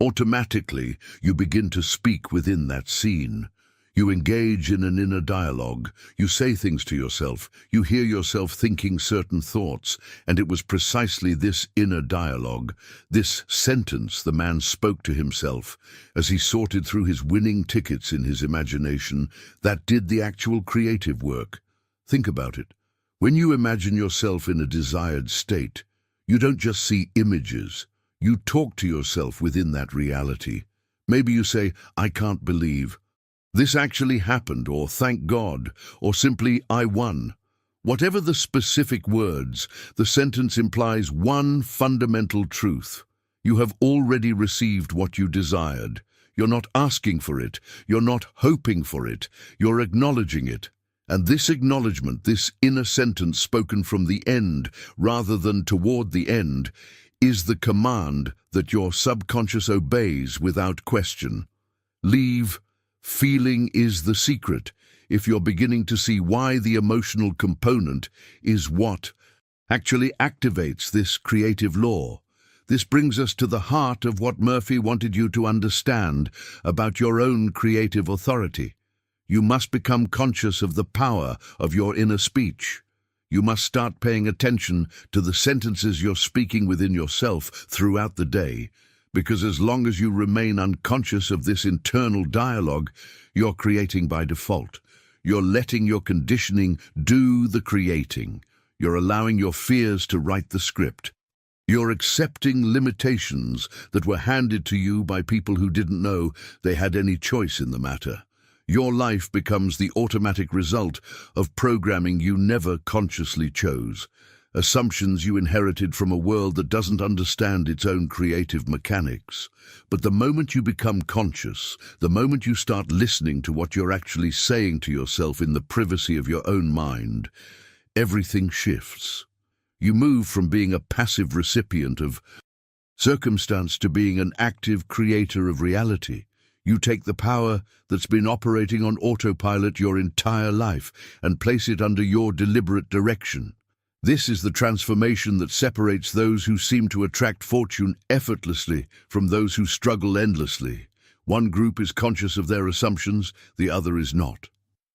Automatically, you begin to speak within that scene. You engage in an inner dialogue. You say things to yourself. You hear yourself thinking certain thoughts. And it was precisely this inner dialogue, this sentence the man spoke to himself as he sorted through his winning tickets in his imagination, that did the actual creative work. Think about it. When you imagine yourself in a desired state, you don't just see images. You talk to yourself within that reality. Maybe you say, "I can't believe this actually happened," or "thank God," or simply "I won." Whatever the specific words, the sentence implies one fundamental truth. You have already received what you desired. You're not asking for it. You're not hoping for it. You're acknowledging it. And this acknowledgement, this inner sentence spoken from the end rather than toward the end, is the command that your subconscious obeys without question. Leave. Feeling is the secret. If you're beginning to see why the emotional component is what actually activates this creative law. This brings us to the heart of what Murphy wanted you to understand about your own creative authority. You must become conscious of the power of your inner speech. You must start paying attention to the sentences you're speaking within yourself throughout the day. Because as long as you remain unconscious of this internal dialogue, you're creating by default. You're letting your conditioning do the creating. You're allowing your fears to write the script. You're accepting limitations that were handed to you by people who didn't know they had any choice in the matter. Your life becomes the automatic result of programming you never consciously chose. Assumptions you inherited from a world that doesn't understand its own creative mechanics. But the moment you become conscious, the moment you start listening to what you're actually saying to yourself in the privacy of your own mind, everything shifts. You move from being a passive recipient of circumstance to being an active creator of reality. You take the power that's been operating on autopilot your entire life and place it under your deliberate direction. This is the transformation that separates those who seem to attract fortune effortlessly from those who struggle endlessly. One group is conscious of their assumptions, the other is not.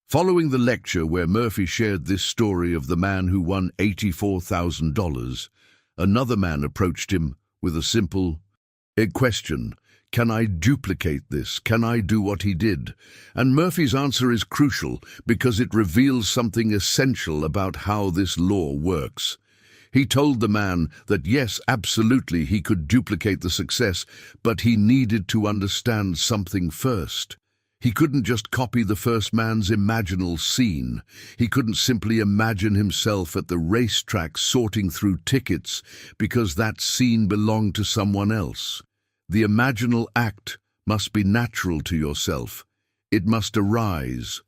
Following the lecture where Murphy shared this story of the man who won $84,000, another man approached him with a simple question. Can I duplicate this? Can I do what he did? And Murphy's answer is crucial because it reveals something essential about how this law works. He told the man that yes, absolutely, he could duplicate the success, but he needed to understand something first. He couldn't just copy the first man's imaginal scene. He couldn't simply imagine himself at the racetrack sorting through tickets because that scene belonged to someone else. The imaginal act must be natural to yourself. It must arise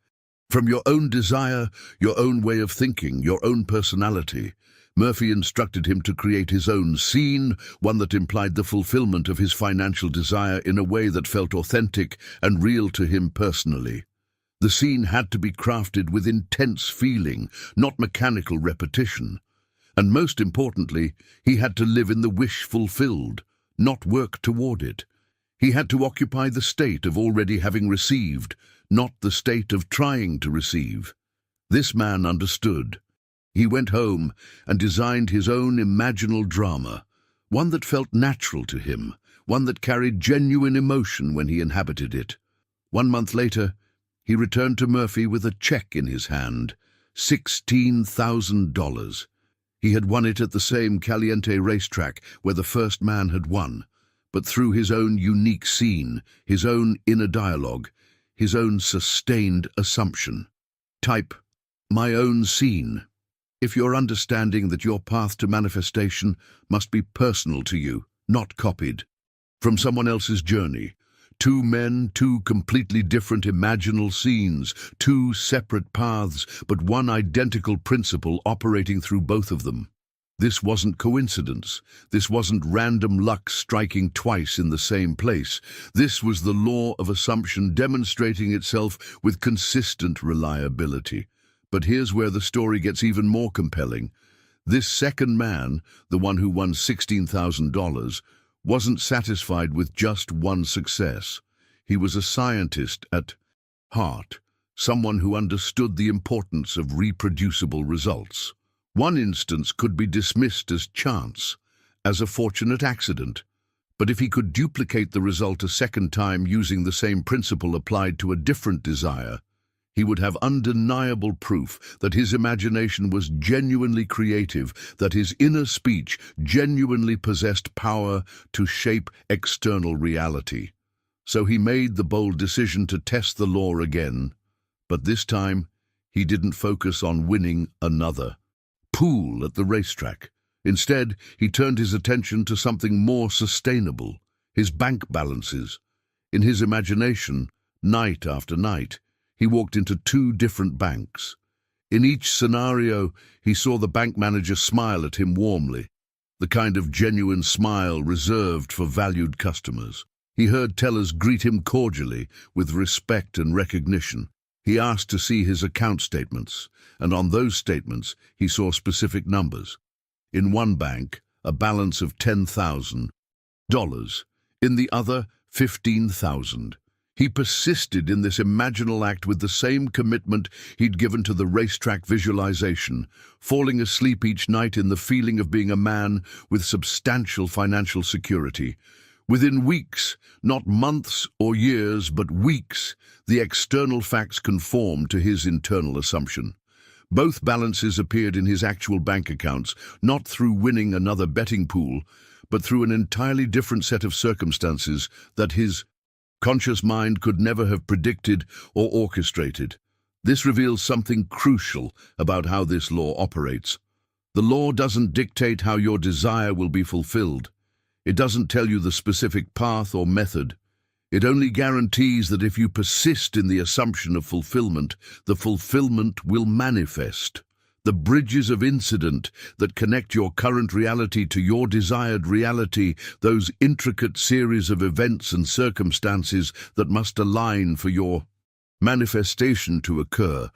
from your own desire, your own way of thinking, your own personality. Murphy instructed him to create his own scene, one that implied the fulfillment of his financial desire in a way that felt authentic and real to him personally. The scene had to be crafted with intense feeling, not mechanical repetition. And most importantly, he had to live in the wish fulfilled, not work toward it. He had to occupy the state of already having received, not the state of trying to receive. This man understood. He went home and designed his own imaginal drama, one that felt natural to him, one that carried genuine emotion when he inhabited it. 1 month later, he returned to Murphy with a check in his hand, $16,000. He had won it at the same Caliente racetrack where the first man had won, but through his own unique scene, his own inner dialogue, his own sustained assumption. Type, my own scene. If you're understanding that your path to manifestation must be personal to you, not copied from someone else's journey. 2 men, 2 completely different imaginal scenes, 2 separate paths, but one identical principle operating through both of them. This wasn't coincidence. This wasn't random luck striking twice in the same place. This was the law of assumption demonstrating itself with consistent reliability. But here's where the story gets even more compelling. This second man, the one who won $16,000, wasn't satisfied with just one success. He was a scientist at heart, someone who understood the importance of reproducible results. One instance could be dismissed as chance, as a fortunate accident. But if he could duplicate the result a second time using the same principle applied to a different desire, he would have undeniable proof that his imagination was genuinely creative, that his inner speech genuinely possessed power to shape external reality. So he made the bold decision to test the law again. But this time, he didn't focus on winning another pool at the racetrack. Instead, he turned his attention to something more sustainable, his bank balances. In his imagination, night after night, he walked into two different banks. In each scenario, he saw the bank manager smile at him warmly, the kind of genuine smile reserved for valued customers. He heard tellers greet him cordially, with respect and recognition. He asked to see his account statements, and on those statements, he saw specific numbers. In one bank, a balance of $10,000. In the other, $15,000. He persisted in this imaginal act with the same commitment he'd given to the racetrack visualization, falling asleep each night in the feeling of being a man with substantial financial security. Within weeks, not months or years, but weeks, the external facts conformed to his internal assumption. Both balances appeared in his actual bank accounts, not through winning another betting pool, but through an entirely different set of circumstances that his conscious mind could never have predicted or orchestrated. This reveals something crucial about how this law operates. The law doesn't dictate how your desire will be fulfilled. It doesn't tell you the specific path or method. It only guarantees that if you persist in the assumption of fulfillment, the fulfillment will manifest. The bridges of incident that connect your current reality to your desired reality, those intricate series of events and circumstances that must align for your manifestation to occur,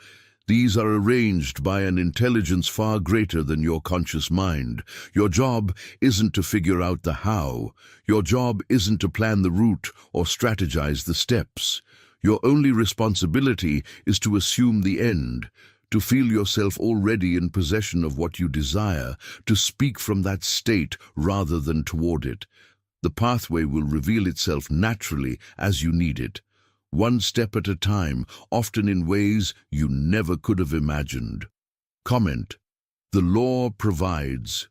these are arranged by an intelligence far greater than your conscious mind. Your job isn't to figure out the how. Your job isn't to plan the route or strategize the steps. Your only responsibility is to assume the end, to feel yourself already in possession of what you desire, to speak from that state rather than toward it. The pathway will reveal itself naturally as you need it, one step at a time, often in ways you never could have imagined. Comment: the law provides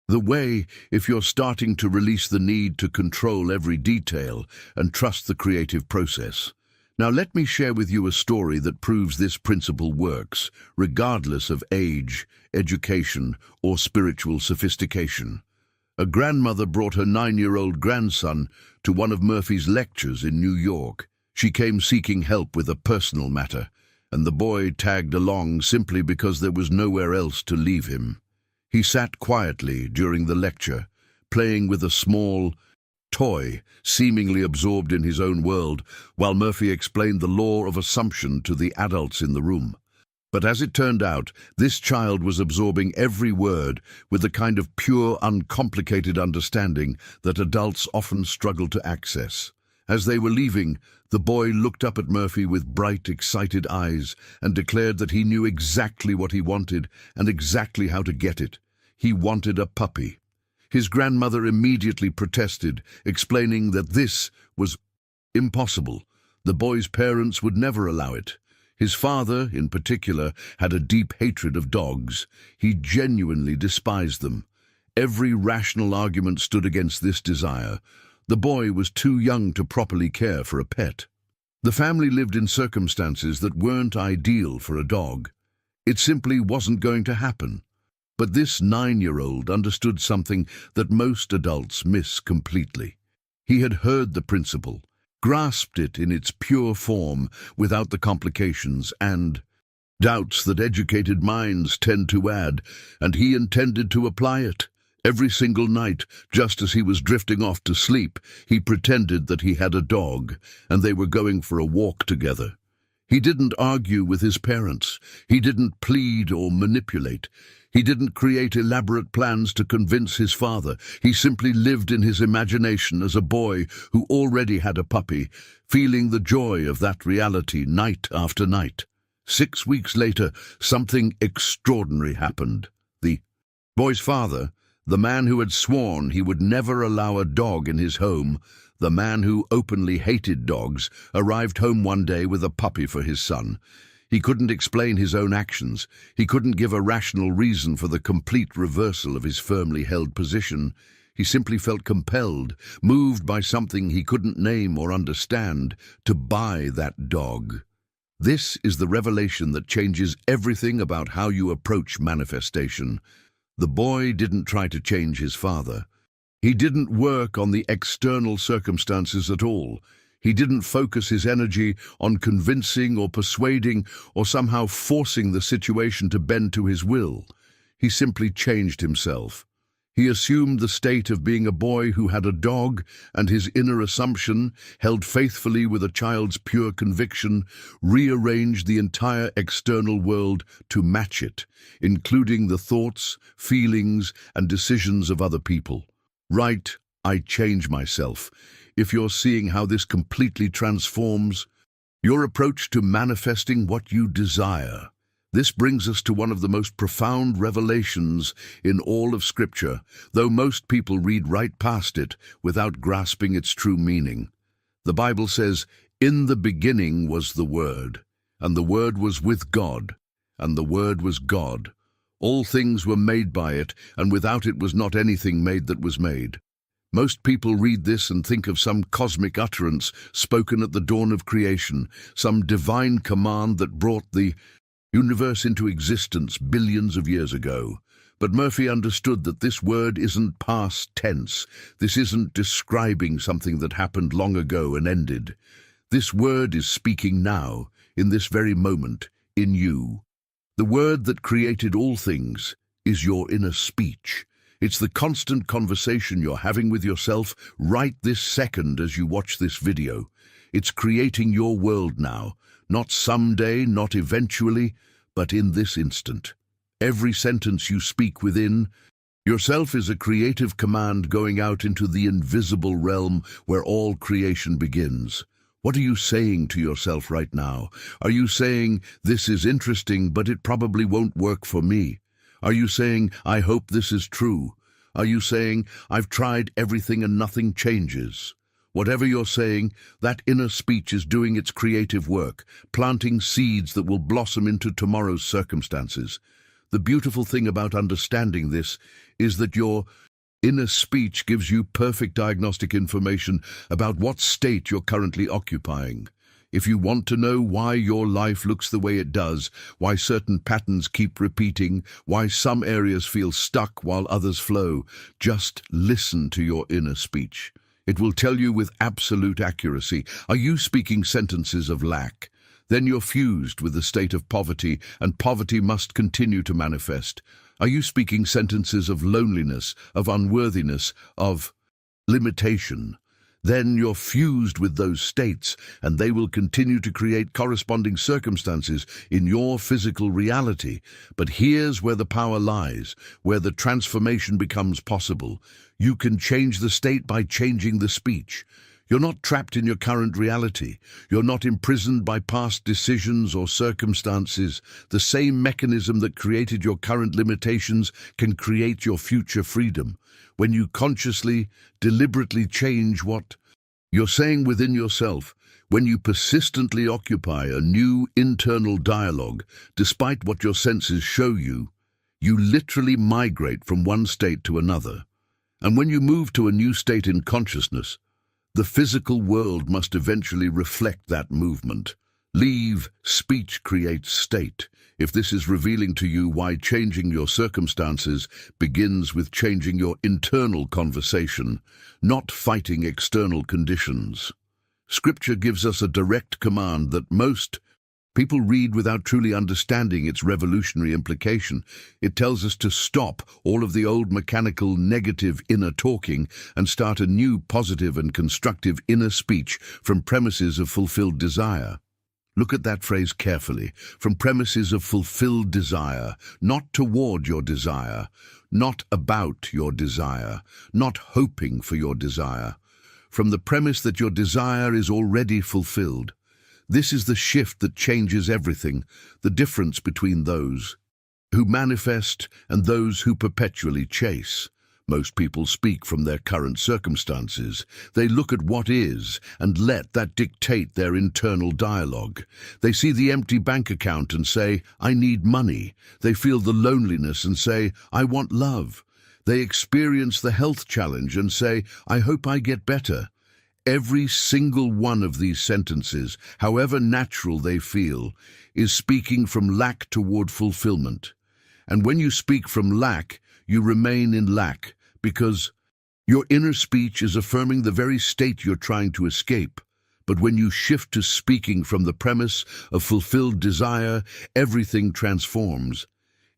the way if you're starting to release the need to control every detail and trust the creative process. Now let me share with you a story that proves this principle works, regardless of age, education, or spiritual sophistication. A grandmother brought her 9-year-old grandson to one of Murphy's lectures in New York. She came seeking help with a personal matter, and the boy tagged along simply because there was nowhere else to leave him. He sat quietly during the lecture, playing with a small toy, seemingly absorbed in his own world, while Murphy explained the law of assumption to the adults in the room. But as it turned out, this child was absorbing every word with the kind of pure, uncomplicated understanding that adults often struggle to access. As they were leaving, the boy looked up at Murphy with bright, excited eyes and declared that he knew exactly what he wanted and exactly how to get it. He wanted a puppy. His grandmother immediately protested, explaining that this was impossible. The boy's parents would never allow it. His father, in particular, had a deep hatred of dogs. He genuinely despised them. Every rational argument stood against this desire. The boy was too young to properly care for a pet. The family lived in circumstances that weren't ideal for a dog. It simply wasn't going to happen. But this 9-year-old understood something that most adults miss completely. He had heard the principle, grasped it in its pure form without the complications and doubts that educated minds tend to add, and he intended to apply it. Every single night, just as he was drifting off to sleep, he pretended that he had a dog, and they were going for a walk together. He didn't argue with his parents. He didn't plead or manipulate. He didn't create elaborate plans to convince his father. He simply lived in his imagination as a boy who already had a puppy, feeling the joy of that reality night after night. 6 weeks later, something extraordinary happened. The boy's father, the man who had sworn he would never allow a dog in his home, the man who openly hated dogs, arrived home one day with a puppy for his son. He couldn't explain his own actions. He couldn't give a rational reason for the complete reversal of his firmly held position. He simply felt compelled, moved by something he couldn't name or understand, to buy that dog. This is the revelation that changes everything about how you approach manifestation. The boy didn't try to change his father. He didn't work on the external circumstances at all. He didn't focus his energy on convincing or persuading or somehow forcing the situation to bend to his will. He simply changed himself. He assumed the state of being a boy who had a dog, and his inner assumption, held faithfully with a child's pure conviction, rearranged the entire external world to match it, including the thoughts, feelings, and decisions of other people. Right, I change myself. If you're seeing how this completely transforms your approach to manifesting what you desire. This brings us to one of the most profound revelations in all of Scripture, though most people read right past it without grasping its true meaning. The Bible says, "In the beginning was the Word, and the Word was with God, and the Word was God. All things were made by it, and without it was not anything made that was made." Most people read this and think of some cosmic utterance spoken at the dawn of creation, some divine command that brought the universe into existence billions of years ago. But Murphy understood that this word isn't past tense. This isn't describing something that happened long ago and ended. This word is speaking now, in this very moment, in you. The word that created all things is your inner speech. It's the constant conversation you're having with yourself right this second as you watch this video. It's creating your world now, not someday, not eventually, but in this instant. Every sentence you speak within yourself is a creative command going out into the invisible realm where all creation begins. What are you saying to yourself right now? Are you saying, "This is interesting, but it probably won't work for me"? Are you saying, "I hope this is true"? Are you saying, "I've tried everything and nothing changes"? Whatever you're saying, that inner speech is doing its creative work, planting seeds that will blossom into tomorrow's circumstances. The beautiful thing about understanding this is that your inner speech gives you perfect diagnostic information about what state you're currently occupying. If you want to know why your life looks the way it does, why certain patterns keep repeating, why some areas feel stuck while others flow, just listen to your inner speech. It will tell you with absolute accuracy. Are you speaking sentences of lack? Then you're fused with the state of poverty, and poverty must continue to manifest. Are you speaking sentences of loneliness, of unworthiness, of limitation? Then you're fused with those states, and they will continue to create corresponding circumstances in your physical reality. But here's where the power lies, where the transformation becomes possible. You can change the state by changing the speech. You're not trapped in your current reality. You're not imprisoned by past decisions or circumstances. The same mechanism that created your current limitations can create your future freedom. When you consciously, deliberately change what you're saying within yourself, when you persistently occupy a new internal dialogue, despite what your senses show you, you literally migrate from one state to another. And when you move to a new state in consciousness, the physical world must eventually reflect that movement. Leave, speech creates state. If this is revealing to you why changing your circumstances begins with changing your internal conversation, not fighting external conditions. Scripture gives us a direct command that most people read without truly understanding its revolutionary implication. It tells us to stop all of the old mechanical negative inner talking and start a new positive and constructive inner speech from premises of fulfilled desire. Look at that phrase carefully, from premises of fulfilled desire, not toward your desire, not about your desire, not hoping for your desire, from the premise that your desire is already fulfilled. This is the shift that changes everything, the difference between those who manifest and those who perpetually chase. Most people speak from their current circumstances. They look at what is and let that dictate their internal dialogue. They see the empty bank account and say, I need money. They feel the loneliness and say, I want love. They experience the health challenge and say, I hope I get better. Every single one of these sentences, however natural they feel, is speaking from lack toward fulfillment. And when you speak from lack, you remain in lack, because your inner speech is affirming the very state you're trying to escape. But when you shift to speaking from the premise of fulfilled desire, everything transforms.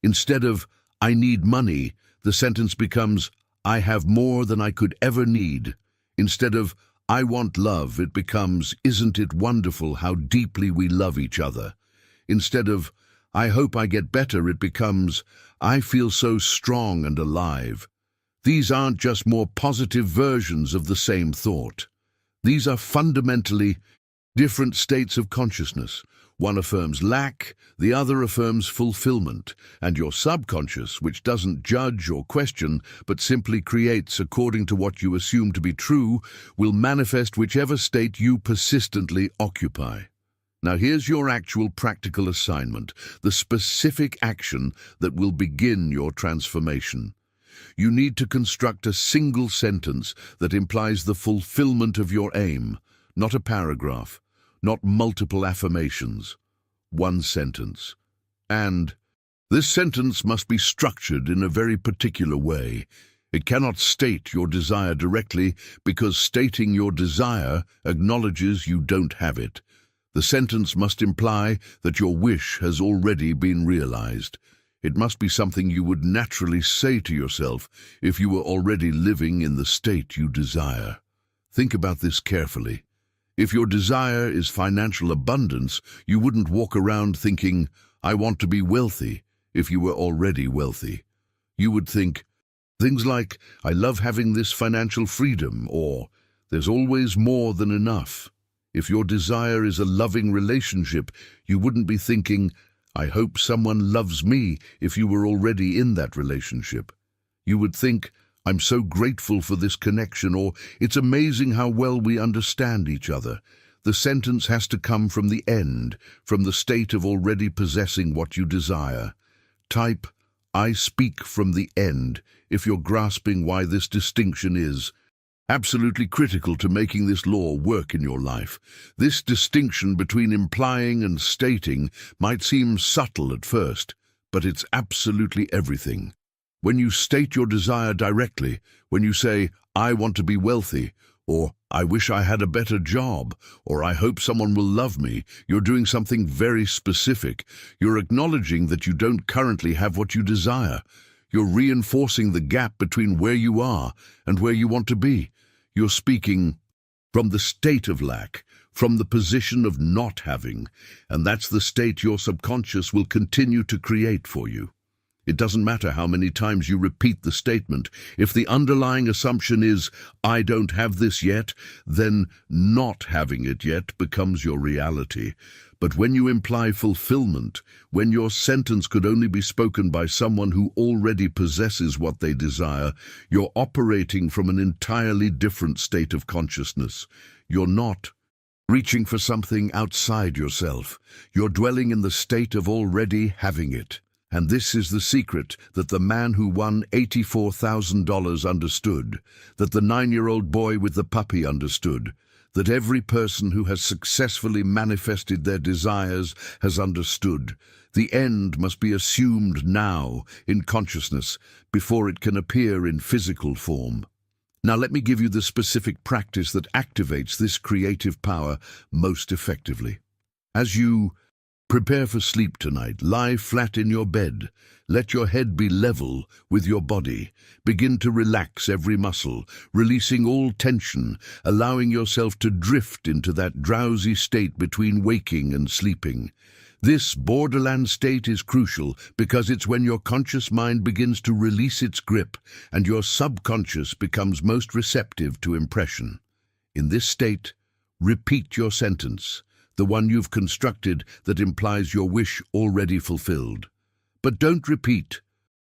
Instead of, I need money, the sentence becomes, I have more than I could ever need. Instead of, I want love, it becomes, isn't it wonderful how deeply we love each other? Instead of, I hope I get better, it becomes, I feel so strong and alive. These aren't just more positive versions of the same thought. These are fundamentally different states of consciousness. One affirms lack, the other affirms fulfillment, and your subconscious, which doesn't judge or question, but simply creates according to what you assume to be true, will manifest whichever state you persistently occupy. Now here's your actual practical assignment, the specific action that will begin your transformation. You need to construct a single sentence that implies the fulfillment of your aim, not a paragraph, not multiple affirmations. One sentence. And this sentence must be structured in a very particular way. It cannot state your desire directly, because stating your desire acknowledges you don't have it. The sentence must imply that your wish has already been realized. It must be something you would naturally say to yourself if you were already living in the state you desire. Think about this carefully. If your desire is financial abundance, you wouldn't walk around thinking, I want to be wealthy, if you were already wealthy. You would think things like, I love having this financial freedom, or there's always more than enough. If your desire is a loving relationship, you wouldn't be thinking, I hope someone loves me, if you were already in that relationship. You would think, I'm so grateful for this connection, or it's amazing how well we understand each other. The sentence has to come from the end, from the state of already possessing what you desire. Type, I speak from the end, if you're grasping why this distinction is absolutely critical to making this law work in your life. This distinction between implying and stating might seem subtle at first, but it's absolutely everything. When you state your desire directly, when you say, I want to be wealthy, or I wish I had a better job, or I hope someone will love me, you're doing something very specific. You're acknowledging that you don't currently have what you desire. You're reinforcing the gap between where you are and where you want to be. You're speaking from the state of lack, from the position of not having, and that's the state your subconscious will continue to create for you. It doesn't matter how many times you repeat the statement. If the underlying assumption is, I don't have this yet, then not having it yet becomes your reality. But when you imply fulfillment, when your sentence could only be spoken by someone who already possesses what they desire, you're operating from an entirely different state of consciousness. You're not reaching for something outside yourself. You're dwelling in the state of already having it. And this is the secret that the man who won $84,000 understood, that the 9-year-old boy with the puppy understood, that every person who has successfully manifested their desires has understood. The end must be assumed now in consciousness before it can appear in physical form. Now let me give you the specific practice that activates this creative power most effectively. As you Prepare for sleep tonight. Lie flat in your bed. Let your head be level with your body. Begin to relax every muscle, releasing all tension, allowing yourself to drift into that drowsy state between waking and sleeping. This borderland state is crucial because it's when your conscious mind begins to release its grip and your subconscious becomes most receptive to impression. In this state, repeat your sentence, the one you've constructed that implies your wish already fulfilled. But don't repeat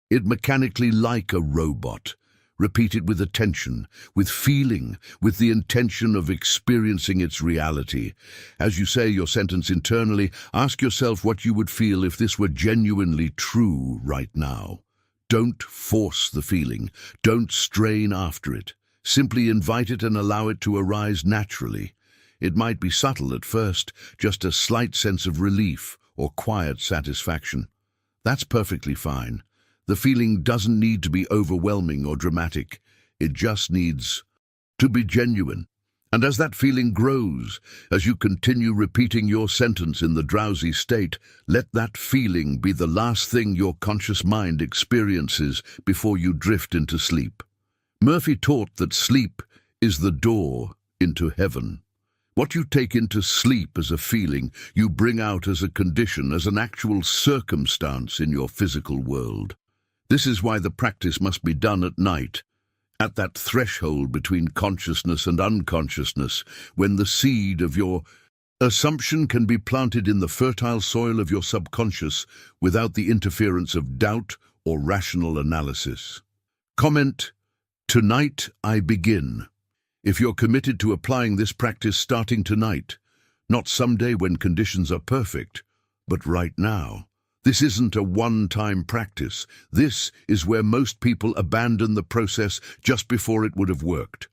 it mechanically like a robot. Repeat it with attention, with feeling, with the intention of experiencing its reality. As you say your sentence internally, ask yourself what you would feel if this were genuinely true right now. Don't force the feeling. Don't strain after it. Simply invite it and allow it to arise naturally. It might be subtle at first, just a slight sense of relief or quiet satisfaction. That's perfectly fine. The feeling doesn't need to be overwhelming or dramatic. It just needs to be genuine. And as that feeling grows, as you continue repeating your sentence in the drowsy state, let that feeling be the last thing your conscious mind experiences before you drift into sleep. Murphy taught that sleep is the door into heaven. What you take into sleep as a feeling, you bring out as a condition, as an actual circumstance in your physical world. This is why the practice must be done at night, at that threshold between consciousness and unconsciousness, when the seed of your assumption can be planted in the fertile soil of your subconscious without the interference of doubt or rational analysis. Comment: Tonight I begin. If you're committed to applying this practice starting tonight, not someday when conditions are perfect, but right now. This isn't a one-time practice. This is where most people abandon the process just before it would have worked.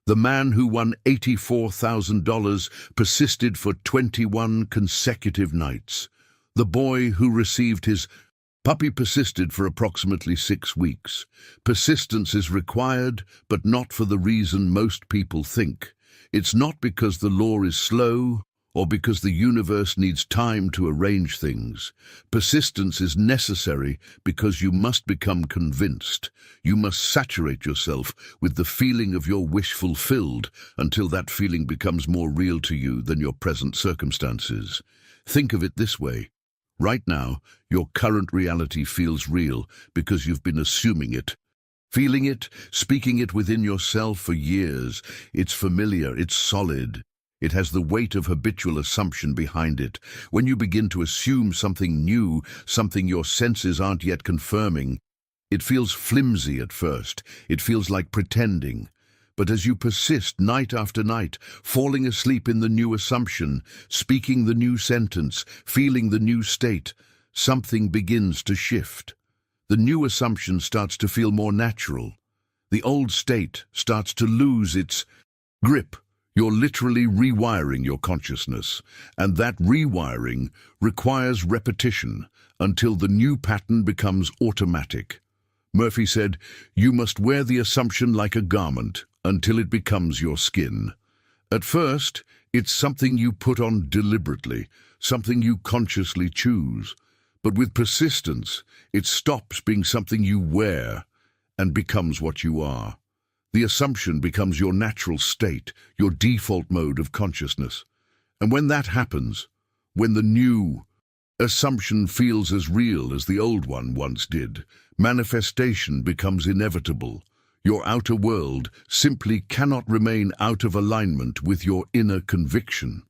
The man who won $84,000 persisted for 21 consecutive nights. The boy who received his puppy persisted for approximately 6 weeks. Persistence is required, but not for the reason most people think. It's not because the law is slow or because the universe needs time to arrange things. Persistence is necessary because you must become convinced. You must saturate yourself with the feeling of your wish fulfilled until that feeling becomes more real to you than your present circumstances. Think of it this way. Right now, your current reality feels real because you've been assuming it, feeling it, speaking it within yourself for years. It's familiar, it's solid. It has the weight of habitual assumption behind it. When you begin to assume something new, something your senses aren't yet confirming, it feels flimsy at first. It feels like pretending. But as you persist night after night, falling asleep in the new assumption, speaking the new sentence, feeling the new state, something begins to shift. The new assumption starts to feel more natural. The old state starts to lose its grip. You're literally rewiring your consciousness, and that rewiring requires repetition until the new pattern becomes automatic. Murphy said, "You must wear the assumption like a garment until it becomes your skin. At first, it's something you put on deliberately, something you consciously choose. But with persistence, it stops being something you wear and becomes what you are. The assumption becomes your natural state, your default mode of consciousness. And when that happens, when the new assumption feels as real as the old one once did, manifestation becomes inevitable. Your outer world simply cannot remain out of alignment with your inner conviction.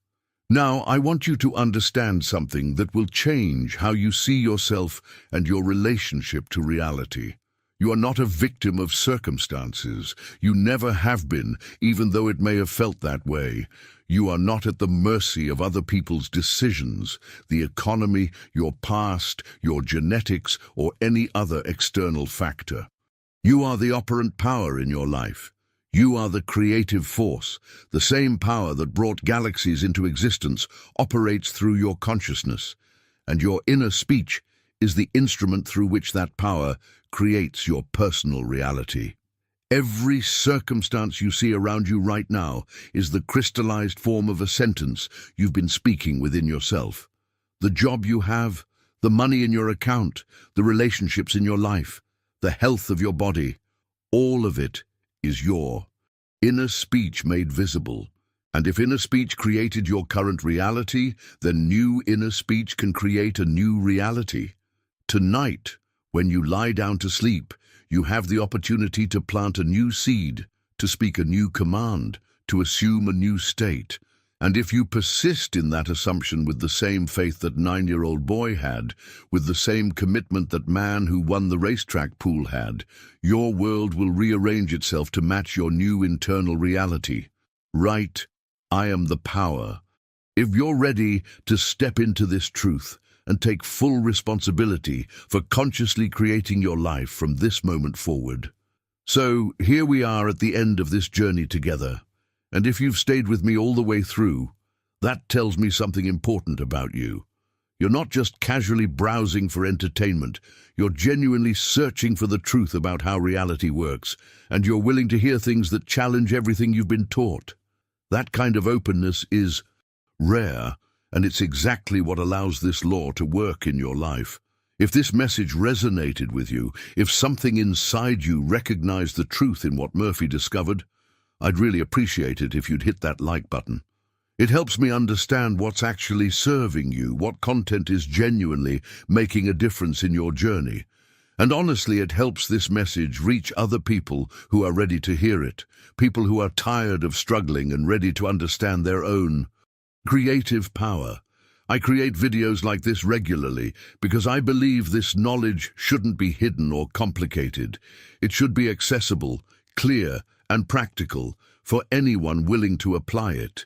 Now, I want you to understand something that will change how you see yourself and your relationship to reality. You are not a victim of circumstances. You never have been, even though it may have felt that way. You are not at the mercy of other people's decisions, the economy, your past, your genetics, or any other external factor. You are the operant power in your life. You are the creative force. The same power that brought galaxies into existence operates through your consciousness, and your inner speech is the instrument through which that power creates your personal reality. Every circumstance you see around you right now is the crystallized form of a sentence you've been speaking within yourself. the job you have, the money in your account, the relationships in your life, the health of your body. All of it is your inner speech made visible. And if inner speech created your current reality, then new inner speech can create a new reality. Tonight, when you lie down to sleep, you have the opportunity to plant a new seed, to speak a new command, to assume a new state. And if you persist in that assumption with the same faith that 9-year-old boy had, with the same commitment that man who won the racetrack pool had, your world will rearrange itself to match your new internal reality. Right, I am the power. If you're ready to step into this truth and take full responsibility for consciously creating your life from this moment forward. So here we are at the end of this journey together. And if you've stayed with me all the way through, that tells me something important about you. You're not just casually browsing for entertainment, you're genuinely searching for the truth about how reality works, and you're willing to hear things that challenge everything you've been taught. That kind of openness is rare, and it's exactly what allows this law to work in your life. If this message resonated with you, if something inside you recognized the truth in what Murphy discovered, I'd really appreciate it if you'd hit that like button. It helps me understand what's actually serving you, what content is genuinely making a difference in your journey. And honestly, it helps this message reach other people who are ready to hear it, people who are tired of struggling and ready to understand their own creative power. I create videos like this regularly because I believe this knowledge shouldn't be hidden or complicated. It should be accessible, clear, and practical for anyone willing to apply it.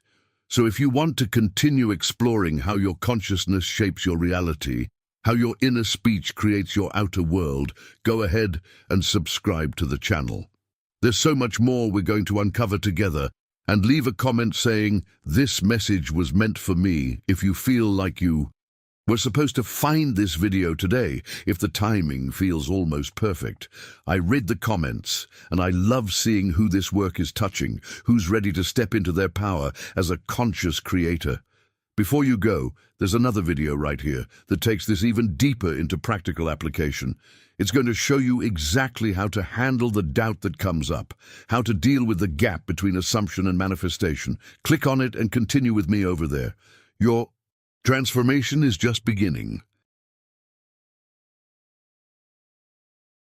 So if you want to continue exploring how your consciousness shapes your reality, how your inner speech creates your outer world, go ahead and subscribe to the channel. There's so much more we're going to uncover together, and leave a comment saying, "This message was meant for me," if you feel like you were supposed to find this video today, if the timing feels almost perfect. I read the comments, and I love seeing who this work is touching, who's ready to step into their power as a conscious creator. Before you go, there's another video right here that takes this even deeper into practical application. It's going to show you exactly how to handle the doubt that comes up, how to deal with the gap between assumption and manifestation. Click on it and continue with me over there. Your transformation is just beginning.